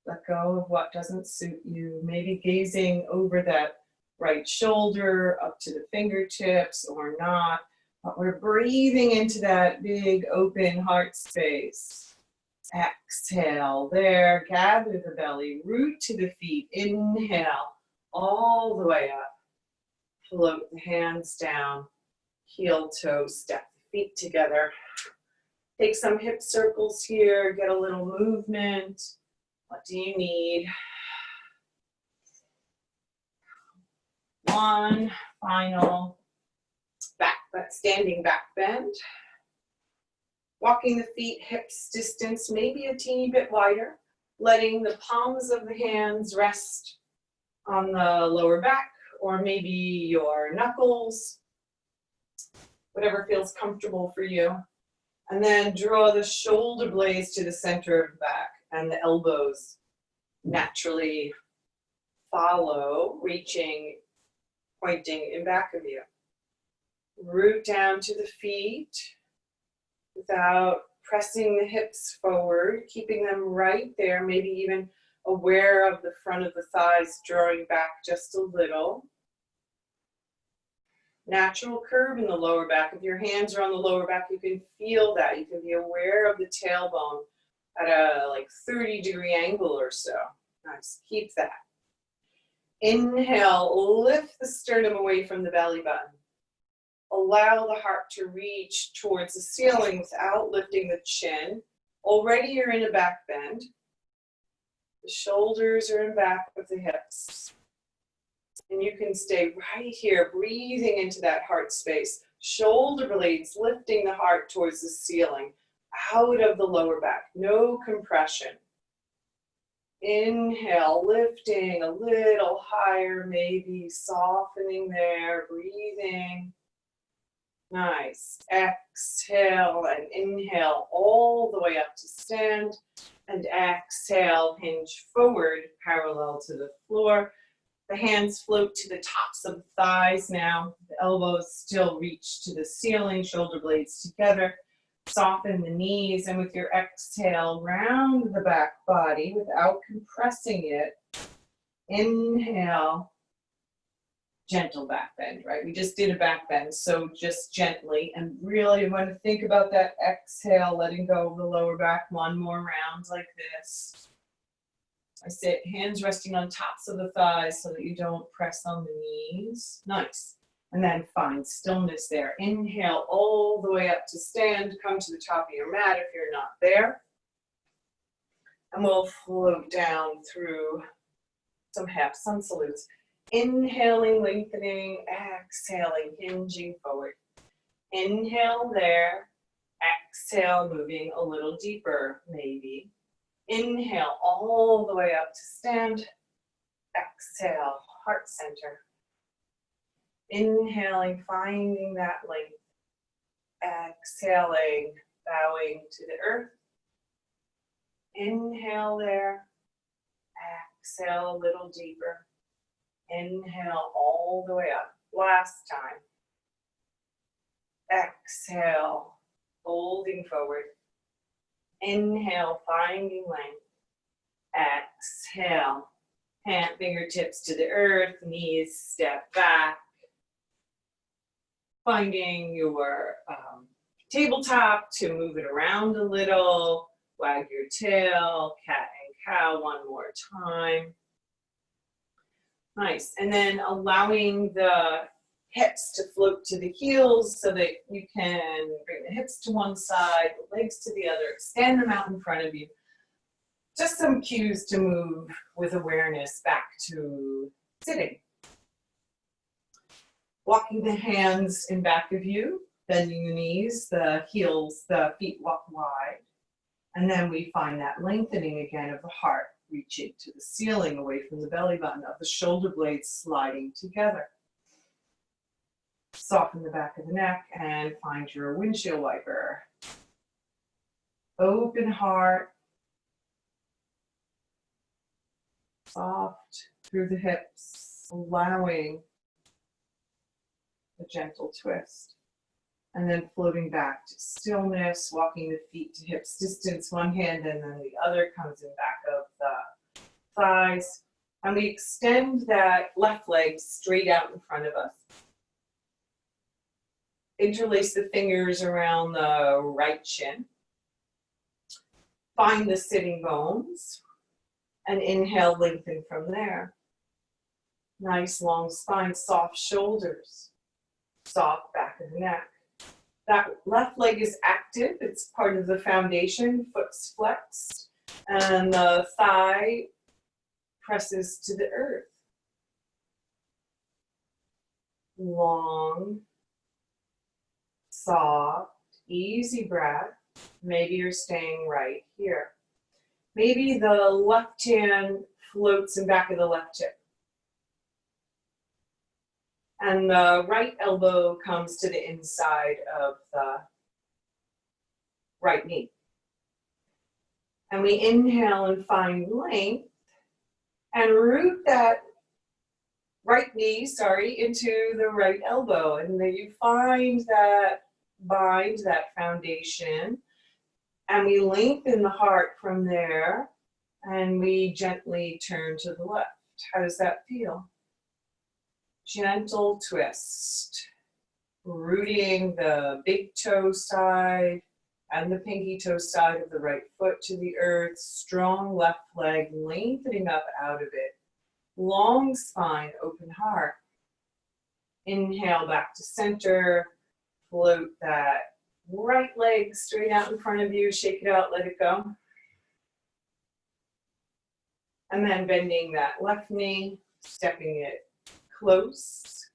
Let go of what doesn't suit you. Maybe gazing over that right shoulder up to the fingertips or not. But we're breathing into that big open heart space. Exhale there, gather the belly, root to the feet. Inhale all the way up. Float the hands down. Heel toe, step the feet together. Take some hip circles here, get a little movement. What do you need? One final standing back bend. Walking the feet hips distance, maybe a teeny bit wider. Letting the palms of the hands rest on the lower back or maybe your knuckles. Whatever feels comfortable for you. And then draw the shoulder blades to the center of the back and the elbows naturally follow, reaching, pointing in back of you. Root down to the feet without pressing the hips forward, keeping them right there, maybe even aware of the front of the thighs drawing back just a little. Natural curve in the lower back. If your hands are on the lower back, you can feel that. You can be aware of the tailbone at a 30-degree angle or so. Nice, keep that. Inhale, lift the sternum away from the belly button. Allow the heart to reach towards the ceiling without lifting the chin. Already you're in a back bend. The shoulders are in back of the hips. And you can stay right here, breathing into that heart space. Shoulder blades lifting the heart towards the ceiling, out of the lower back, no compression. Inhale, lifting a little higher, maybe softening there, breathing. Nice. Exhale and inhale all the way up to stand. And exhale, hinge forward, parallel to the floor. The hands float to the tops of the thighs now. The elbows still reach to the ceiling, shoulder blades together. Soften the knees, and with your exhale, round the back body without compressing it. Inhale, gentle back bend, right? We just did a back bend, so just gently, and really want to think about that exhale, letting go of the lower back. One more round like this. I sit, hands resting on tops of the thighs so that you don't press on the knees. Nice. And then find stillness there. Inhale all the way up to stand. Come to the top of your mat if you're not there. And we'll float down through some half sun salutes. Inhaling, lengthening, exhaling, hinging forward. Inhale there. Exhale, moving a little deeper, maybe. Inhale all the way up to stand. Exhale, heart center. Inhaling, finding that length. Exhaling, bowing to the earth. Inhale there. Exhale a little deeper. Inhale all the way up. Last time. Exhale, folding forward. Inhale, finding length. Exhale, hand fingertips to the earth, knees step back. Finding your tabletop to move it around a little. Wag your tail, cat and cow one more time. Nice. And then allowing the hips to float to the heels so that you can bring the hips to one side, the legs to the other, extend them out in front of you. Just some cues to move with awareness back to sitting. Walking the hands in back of you, bending the knees, the heels, the feet walk wide. And then we find that lengthening again of the heart, reaching to the ceiling away from the belly button, of the shoulder blades sliding together. Soften the back of the neck and find your windshield wiper. Open heart. Soft through the hips, allowing a gentle twist. And then floating back to stillness, walking the feet to hips distance, one hand and then the other comes in back of the thighs. And we extend that left leg straight out in front of us. Interlace the fingers around the right shin. Find the sitting bones. And inhale, lengthen from there. Nice long spine, soft shoulders. Soft back of the neck. That left leg is active. It's part of the foundation. Foot's flexed. And the thigh presses to the earth. Long, soft, easy breath. Maybe you're staying right here. Maybe the left hand floats in back of the left hip. And the right elbow comes to the inside of the right knee. And we inhale and find length and root that right knee, into the right elbow. And then you find that bind, that foundation. And we lengthen the heart from there. And we gently turn to the left. How does that feel? Gentle twist, rooting the big toe side and the pinky toe side of the right foot to the earth, strong left leg lengthening up out of it, long spine, open heart. Inhale back to center, float that right leg straight out in front of you, shake it out, let it go. And then bending that left knee, stepping it close,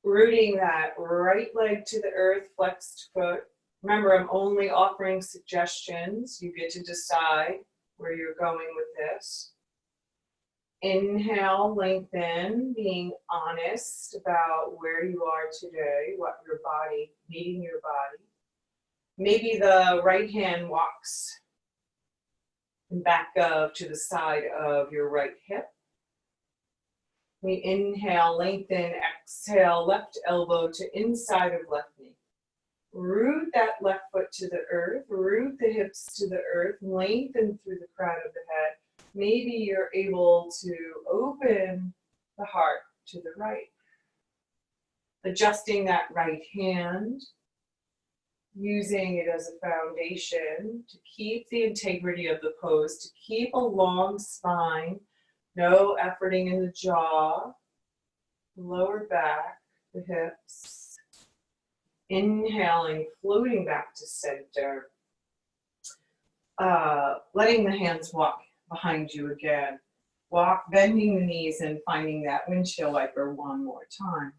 rooting that right leg to the earth, flexed foot. Remember, I'm only offering suggestions. You get to decide where you're going with this. Inhale, lengthen, being honest about where you are today, what your body, meeting your body. Maybe the right hand walks back up to the side of your right hip. We inhale, lengthen, exhale, left elbow to inside of left knee. Root that left foot to the earth, root the hips to the earth, lengthen through the crown of the head. Maybe you're able to open the heart to the right. Adjusting that right hand, using it as a foundation to keep the integrity of the pose, to keep a long spine, no efforting in the jaw, lower back, the hips. Inhaling, floating back to center. Letting the hands walk behind you again. Walk, bending the knees and finding that windshield wiper one more time.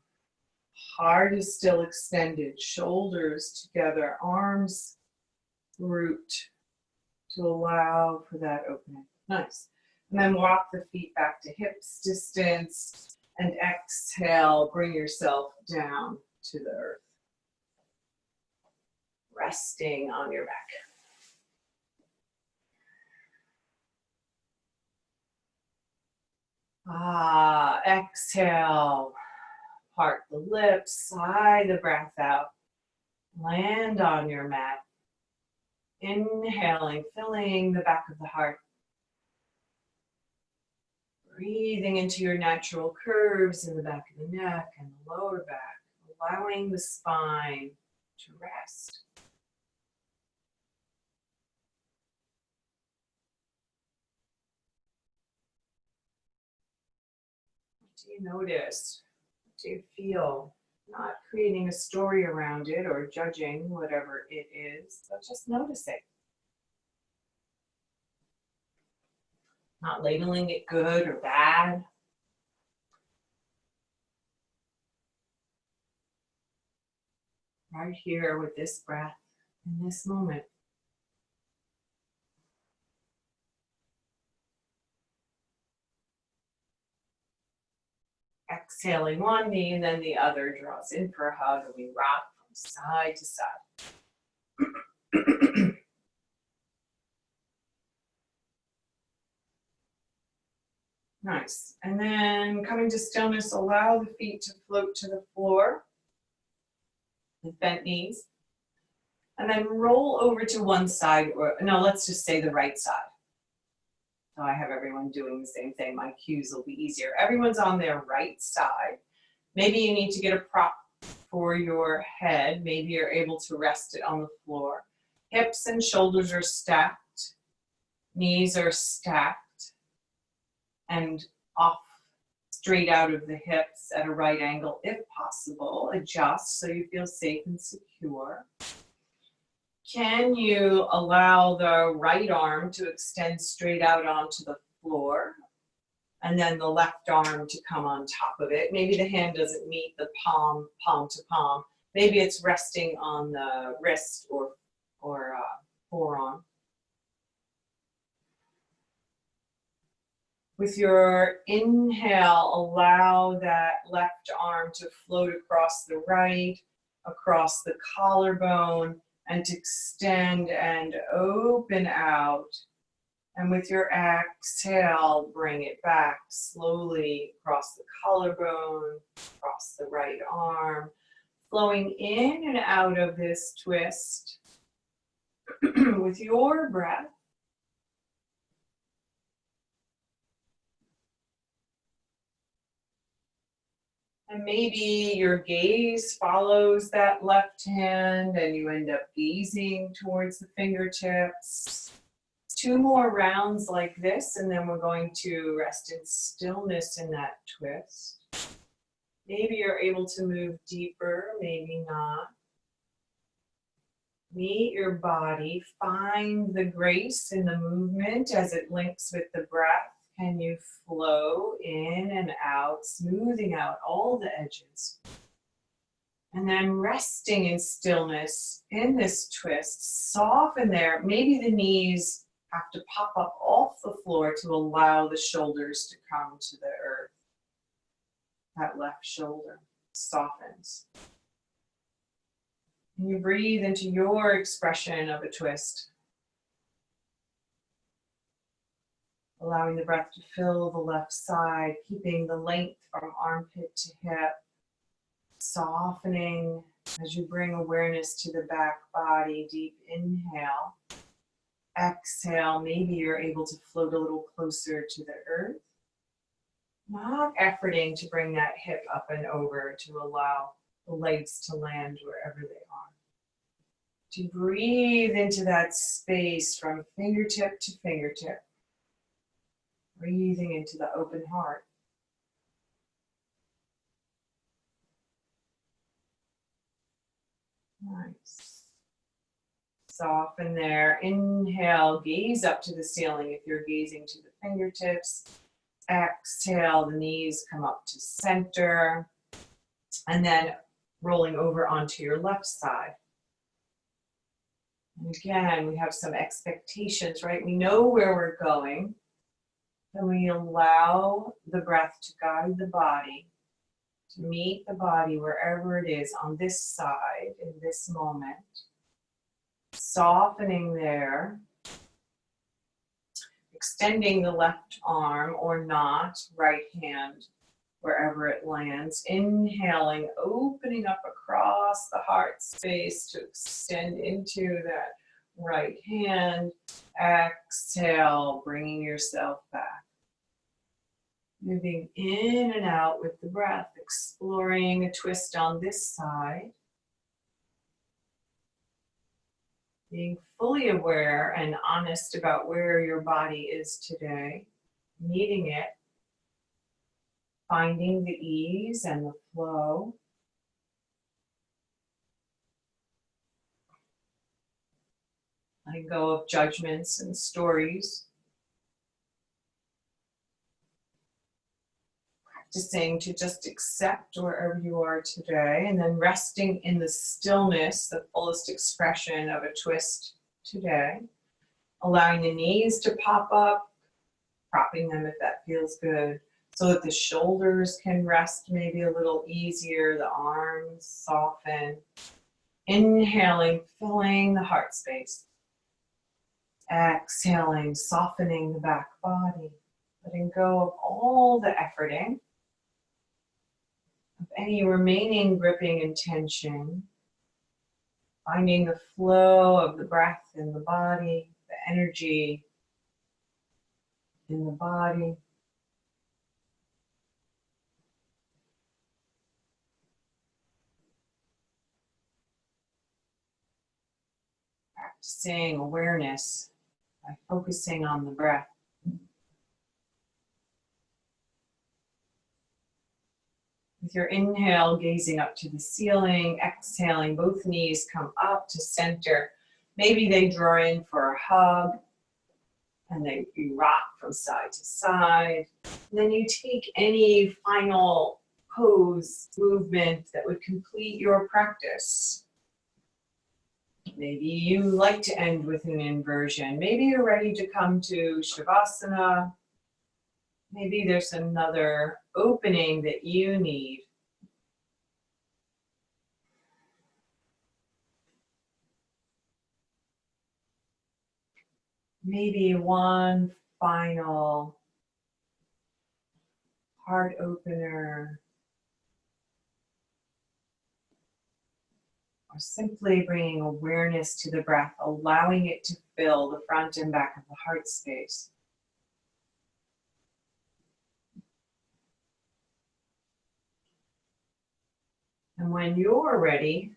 Heart is still extended, shoulders together, arms root to allow for that opening. Nice. And then walk the feet back to hips distance and exhale, bring yourself down to the earth. Resting on your back. Exhale. Part the lips, sigh the breath out. Land on your mat. Inhaling, filling the back of the heart. Breathing into your natural curves in the back of the neck and the lower back, allowing the spine to rest. What do you notice? What do you feel? Not creating a story around it or judging whatever it is, but just noticing. Not labeling it good or bad. Right here with this breath in this moment. Exhaling one knee and then the other draws in for a hug and we rock from side to side. Nice. And then coming to stillness, allow the feet to float to the floor with bent knees. And then roll over to one side, or no, let's just say the right side. So I have everyone doing the same thing. My cues will be easier. Everyone's on their right side. Maybe you need to get a prop for your head. Maybe you're able to rest it on the floor. Hips and shoulders are stacked. Knees are stacked and off, straight out of the hips at a right angle if possible. Adjust so you feel safe and secure. Can you allow the right arm to extend straight out onto the floor and then the left arm to come on top of it? Maybe the hand doesn't meet the palm to palm. Maybe it's resting on the wrist or forearm. With your inhale, allow that left arm to float across the right, across the collarbone, and to extend and open out. And with your exhale, bring it back slowly across the collarbone, across the right arm, flowing in and out of this twist with your breath. And maybe your gaze follows that left hand and you end up gazing towards the fingertips. 2 more rounds like this, and then we're going to rest in stillness in that twist. Maybe you're able to move deeper, maybe not. Meet your body, find the grace in the movement as it links with the breath. Can you flow in and out, smoothing out all the edges? And then resting in stillness in this twist, soften there. Maybe the knees have to pop up off the floor to allow the shoulders to come to the earth. That left shoulder softens. And you breathe into your expression of a twist. allowing the breath to fill the left side, keeping the length from armpit to hip, softening as you bring awareness to the back body. Deep inhale. Exhale, maybe you're able to float a little closer to the earth. Not efforting to bring that hip up and over to allow the legs to land wherever they are. To breathe into that space from fingertip to fingertip. Breathing into the open heart. Nice. Soften there. Inhale, gaze up to the ceiling if you're gazing to the fingertips. Exhale, the knees come up to center. And then rolling over onto your left side. And again, we have some expectations, right? We know where we're going. And we allow the breath to guide the body, to meet the body wherever it is on this side in this moment. Softening there. Extending the left arm or not, right hand, wherever it lands. Inhaling, opening up across the heart space to extend into that right hand. Exhale, bringing yourself back. Moving in and out with the breath, exploring a twist on this side. Being fully aware and honest about where your body is today, meeting it, finding the ease and the flow. Letting go of judgments and stories. Practicing to just accept wherever you are today, and then resting in the stillness, the fullest expression of a twist today. Allowing the knees to pop up, propping them if that feels good, so that the shoulders can rest maybe a little easier, the arms soften. Inhaling, filling the heart space. Exhaling, softening the back body. Letting go of all the efforting, of any remaining gripping and tension. Finding the flow of the breath in the body, the energy in the body. Practicing awareness by focusing on the breath. With your inhale, gazing up to the ceiling, exhaling, both knees come up to center. Maybe they draw in for a hug, and then you rock from side to side. And then you take any final pose, movement that would complete your practice. Maybe you like to end with an inversion. Maybe you're ready to come to Shavasana. Maybe there's another opening that you need. Maybe one final heart opener. Or simply bringing awareness to the breath, allowing it to fill the front and back of the heart space. And when you're ready,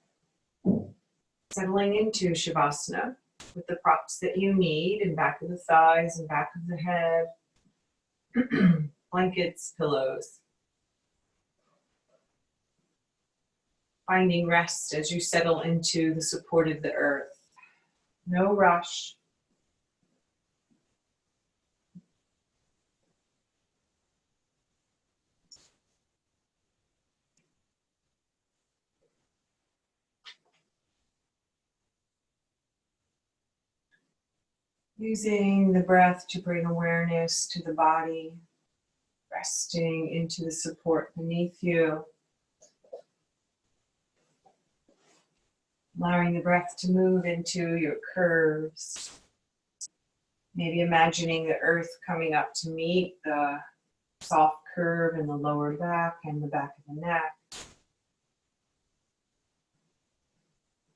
settling into Shavasana with the props that you need in back of the thighs and back of the head, blankets, pillows. Finding rest as you settle into the support of the earth. No rush. Using the breath to bring awareness to the body, resting into the support beneath you. Allowing the breath to move into your curves, Maybe imagining the earth coming up to meet the soft curve in the lower back and the back of the neck.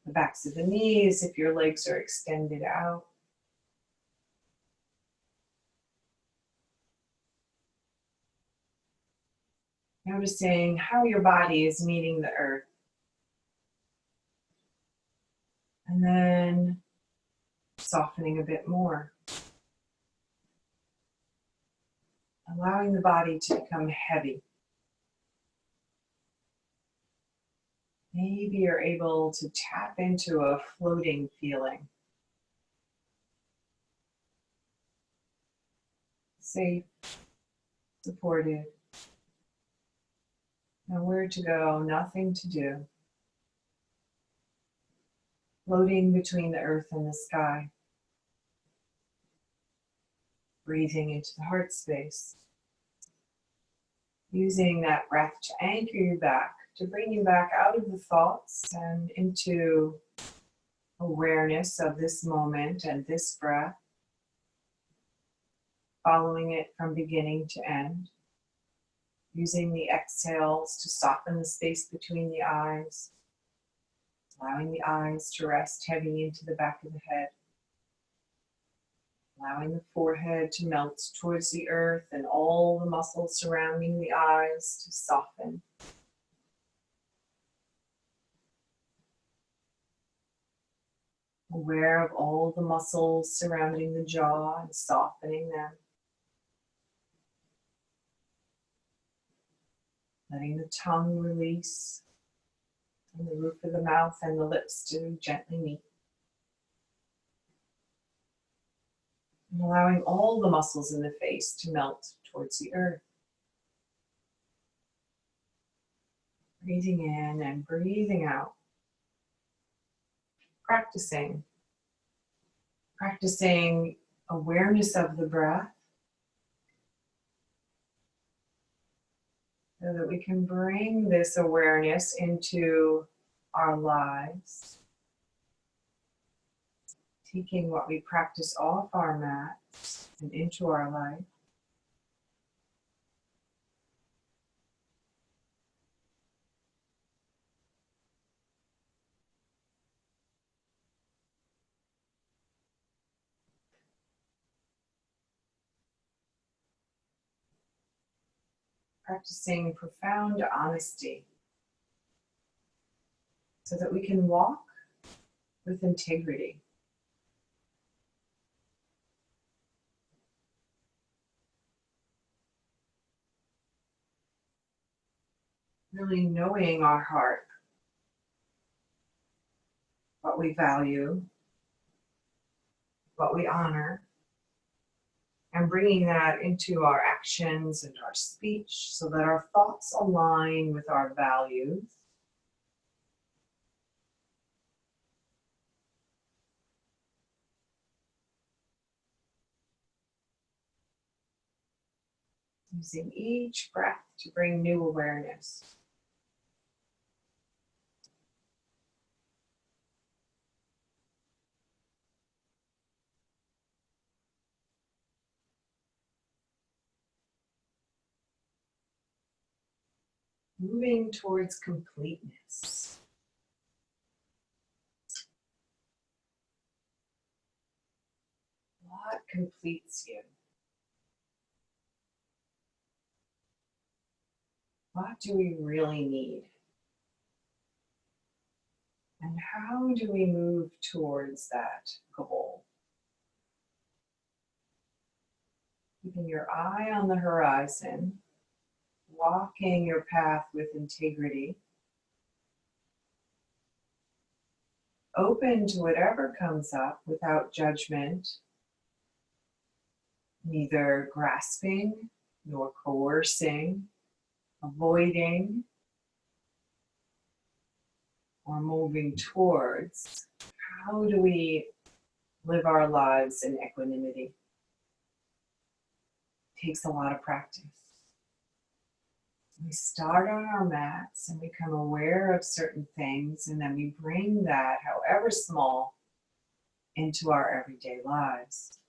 The backs of the knees if your legs are extended out. Noticing how your body is meeting the earth. And then softening a bit more. Allowing the body to become heavy. Maybe you're able to tap into a floating feeling. Safe, supported. Nowhere to go, nothing to do. Floating between the earth and the sky. Breathing into the heart space. Using that breath to anchor you back, to bring you back out of the thoughts and into awareness of this moment and this breath. Following it from beginning to end. Using the exhales to soften the space between the eyes. Allowing the eyes to rest heavy into the back of the head. Allowing the forehead to melt towards the earth and all the muscles surrounding the eyes to soften. Aware of all the muscles surrounding the jaw and softening them. Letting the tongue release and the roof of the mouth and the lips to gently meet. And allowing all the muscles in the face to melt towards the earth. Breathing in and breathing out. Practicing awareness of the breath so that we can bring this awareness into our lives. Taking what we practice off our mats and into our life. Practicing profound honesty so that we can walk with integrity. Really knowing our heart, what we value, what we honor, and bringing that into our actions and our speech so that our thoughts align with our values. Using each breath to bring new awareness. Moving towards completeness. What completes you? What do we really need? And how do we move towards that goal? Keeping your eye on the horizon, walking your path with integrity, open to whatever comes up without judgment, neither grasping nor coercing, avoiding, or moving towards. How do we live our lives in equanimity? It takes a lot of practice. We start on our mats and become aware of certain things, and then we bring that, however small, into our everyday lives.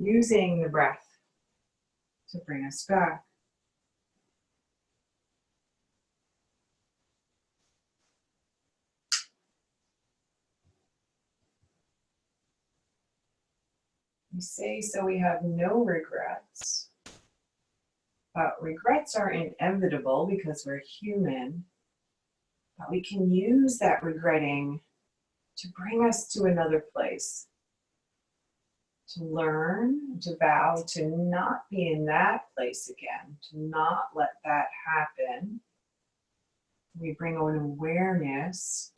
using the breath to bring us back. We say so we have no regrets, but regrets are inevitable because we're human. But we can use that regretting to bring us to another place, to learn, to vow to not be in that place again, to not let that happen. We bring an awareness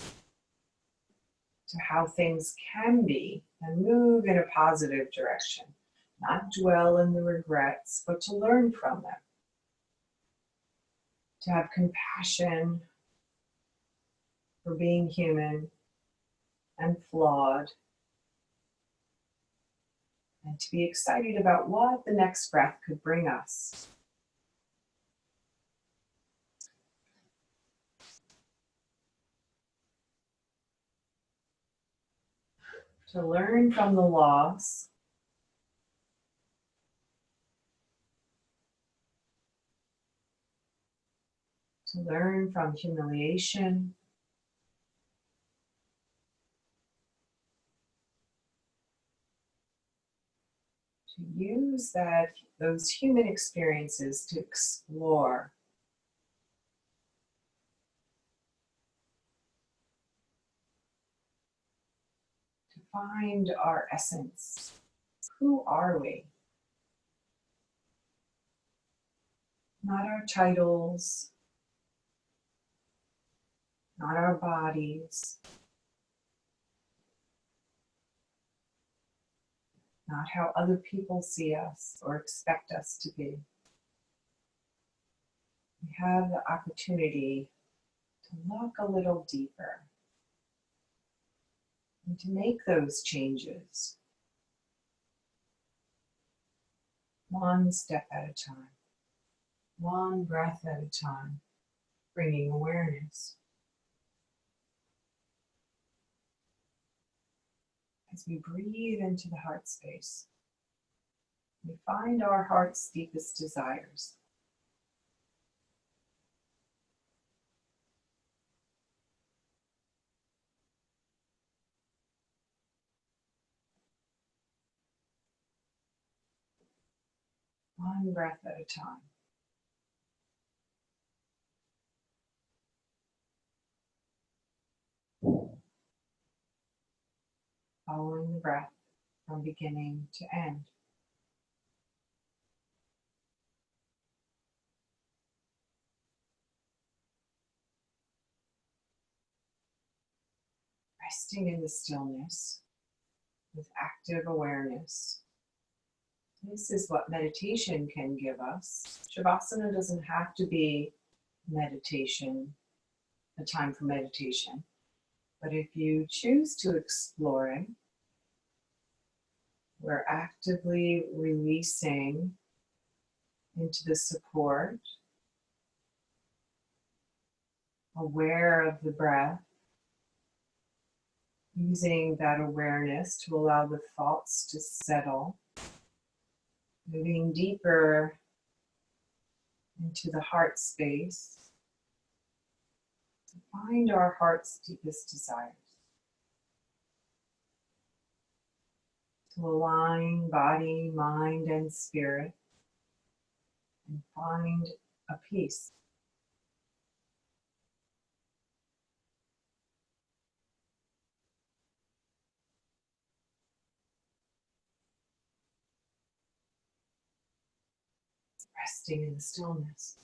to how things can be and move in a positive direction. Not dwell in the regrets, but to learn from them. To have compassion for being human and flawed. And to be excited about what the next breath could bring us. To learn from the loss. To learn from humiliation. To use those human experiences to explore. To find our essence. Who are we? Not our titles, not our bodies, not how other people see us or expect us to be. We have the opportunity to look a little deeper and to make those changes, one step at a time, one breath at a time, bringing awareness. As we breathe into the heart space, we find our heart's deepest desires. One breath at a time. Following the breath from beginning to end. Resting in the stillness with active awareness. This is what meditation can give us. Shavasana doesn't have to be meditation, a time for meditation. But if you choose to explore it, we're actively releasing into the support, aware of the breath, using that awareness to allow the thoughts to settle, moving deeper into the heart space to find our heart's deepest desires. To align body, mind, and spirit and find a peace. Resting in the stillness.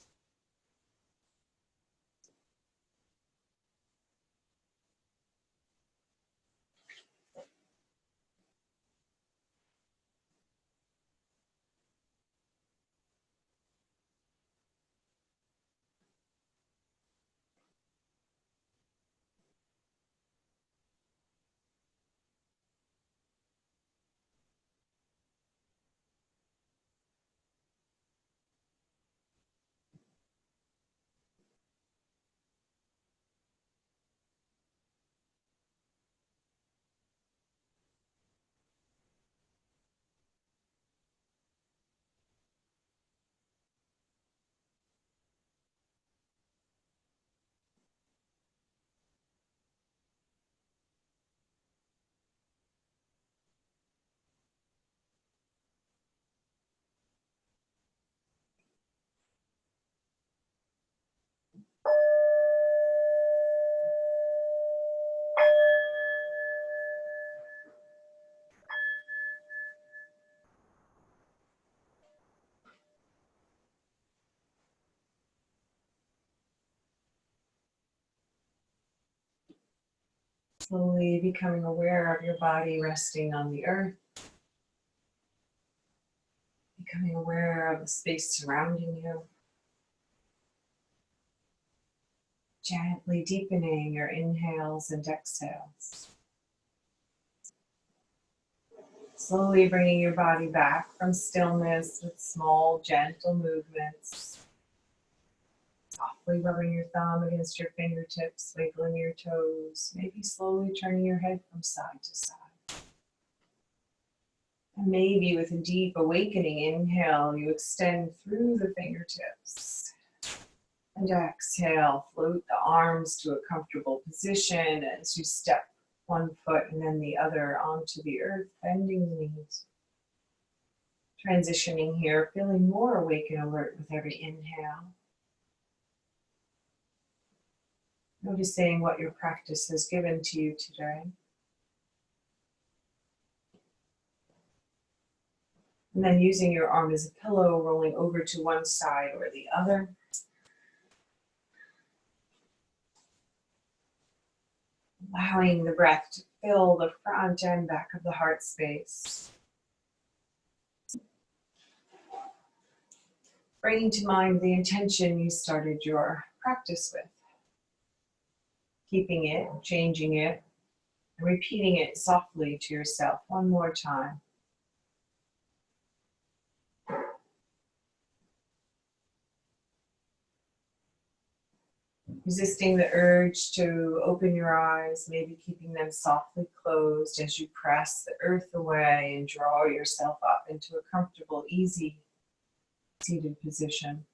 Slowly becoming aware of your body resting on the earth. Becoming aware of the space surrounding you. Gently deepening your inhales and exhales. Slowly bringing your body back from stillness with small, gentle movements. Softly rubbing your thumb against your fingertips, wiggling your toes, maybe slowly turning your head from side to side. And maybe with a deep awakening inhale, you extend through the fingertips. And exhale, float the arms to a comfortable position as you step one foot and then the other onto the earth, bending the knees. Transitioning here, feeling more awake and alert with every inhale. Noticing what your practice has given to you today. And then using your arm as a pillow, rolling over to one side or the other. Allowing the breath to fill the front and back of the heart space. Bringing to mind the intention you started your practice with. Keeping it, changing it, and repeating it softly to yourself one more time. Resisting the urge to open your eyes, maybe keeping them softly closed as you press the earth away and draw yourself up into a comfortable, easy seated position.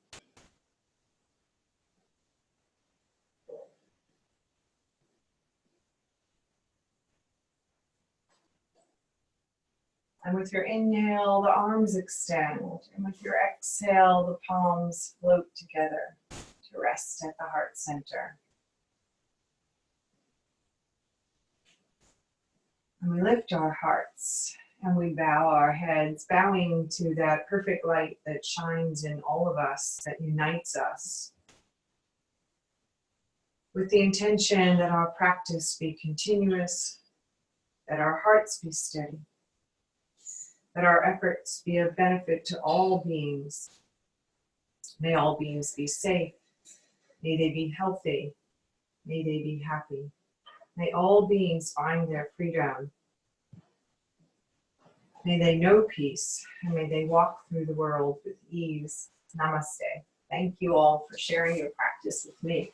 And with your inhale, the arms extend. And with your exhale, the palms float together to rest at the heart center. And we lift our hearts and we bow our heads, bowing to that perfect light that shines in all of us, that unites us. With the intention that our practice be continuous, that our hearts be steady, that our efforts be of benefit to all beings. May all beings be safe. May they be healthy. May they be happy. May all beings find their freedom. May they know peace, and may they walk through the world with ease. Namaste. Thank you all for sharing your practice with me.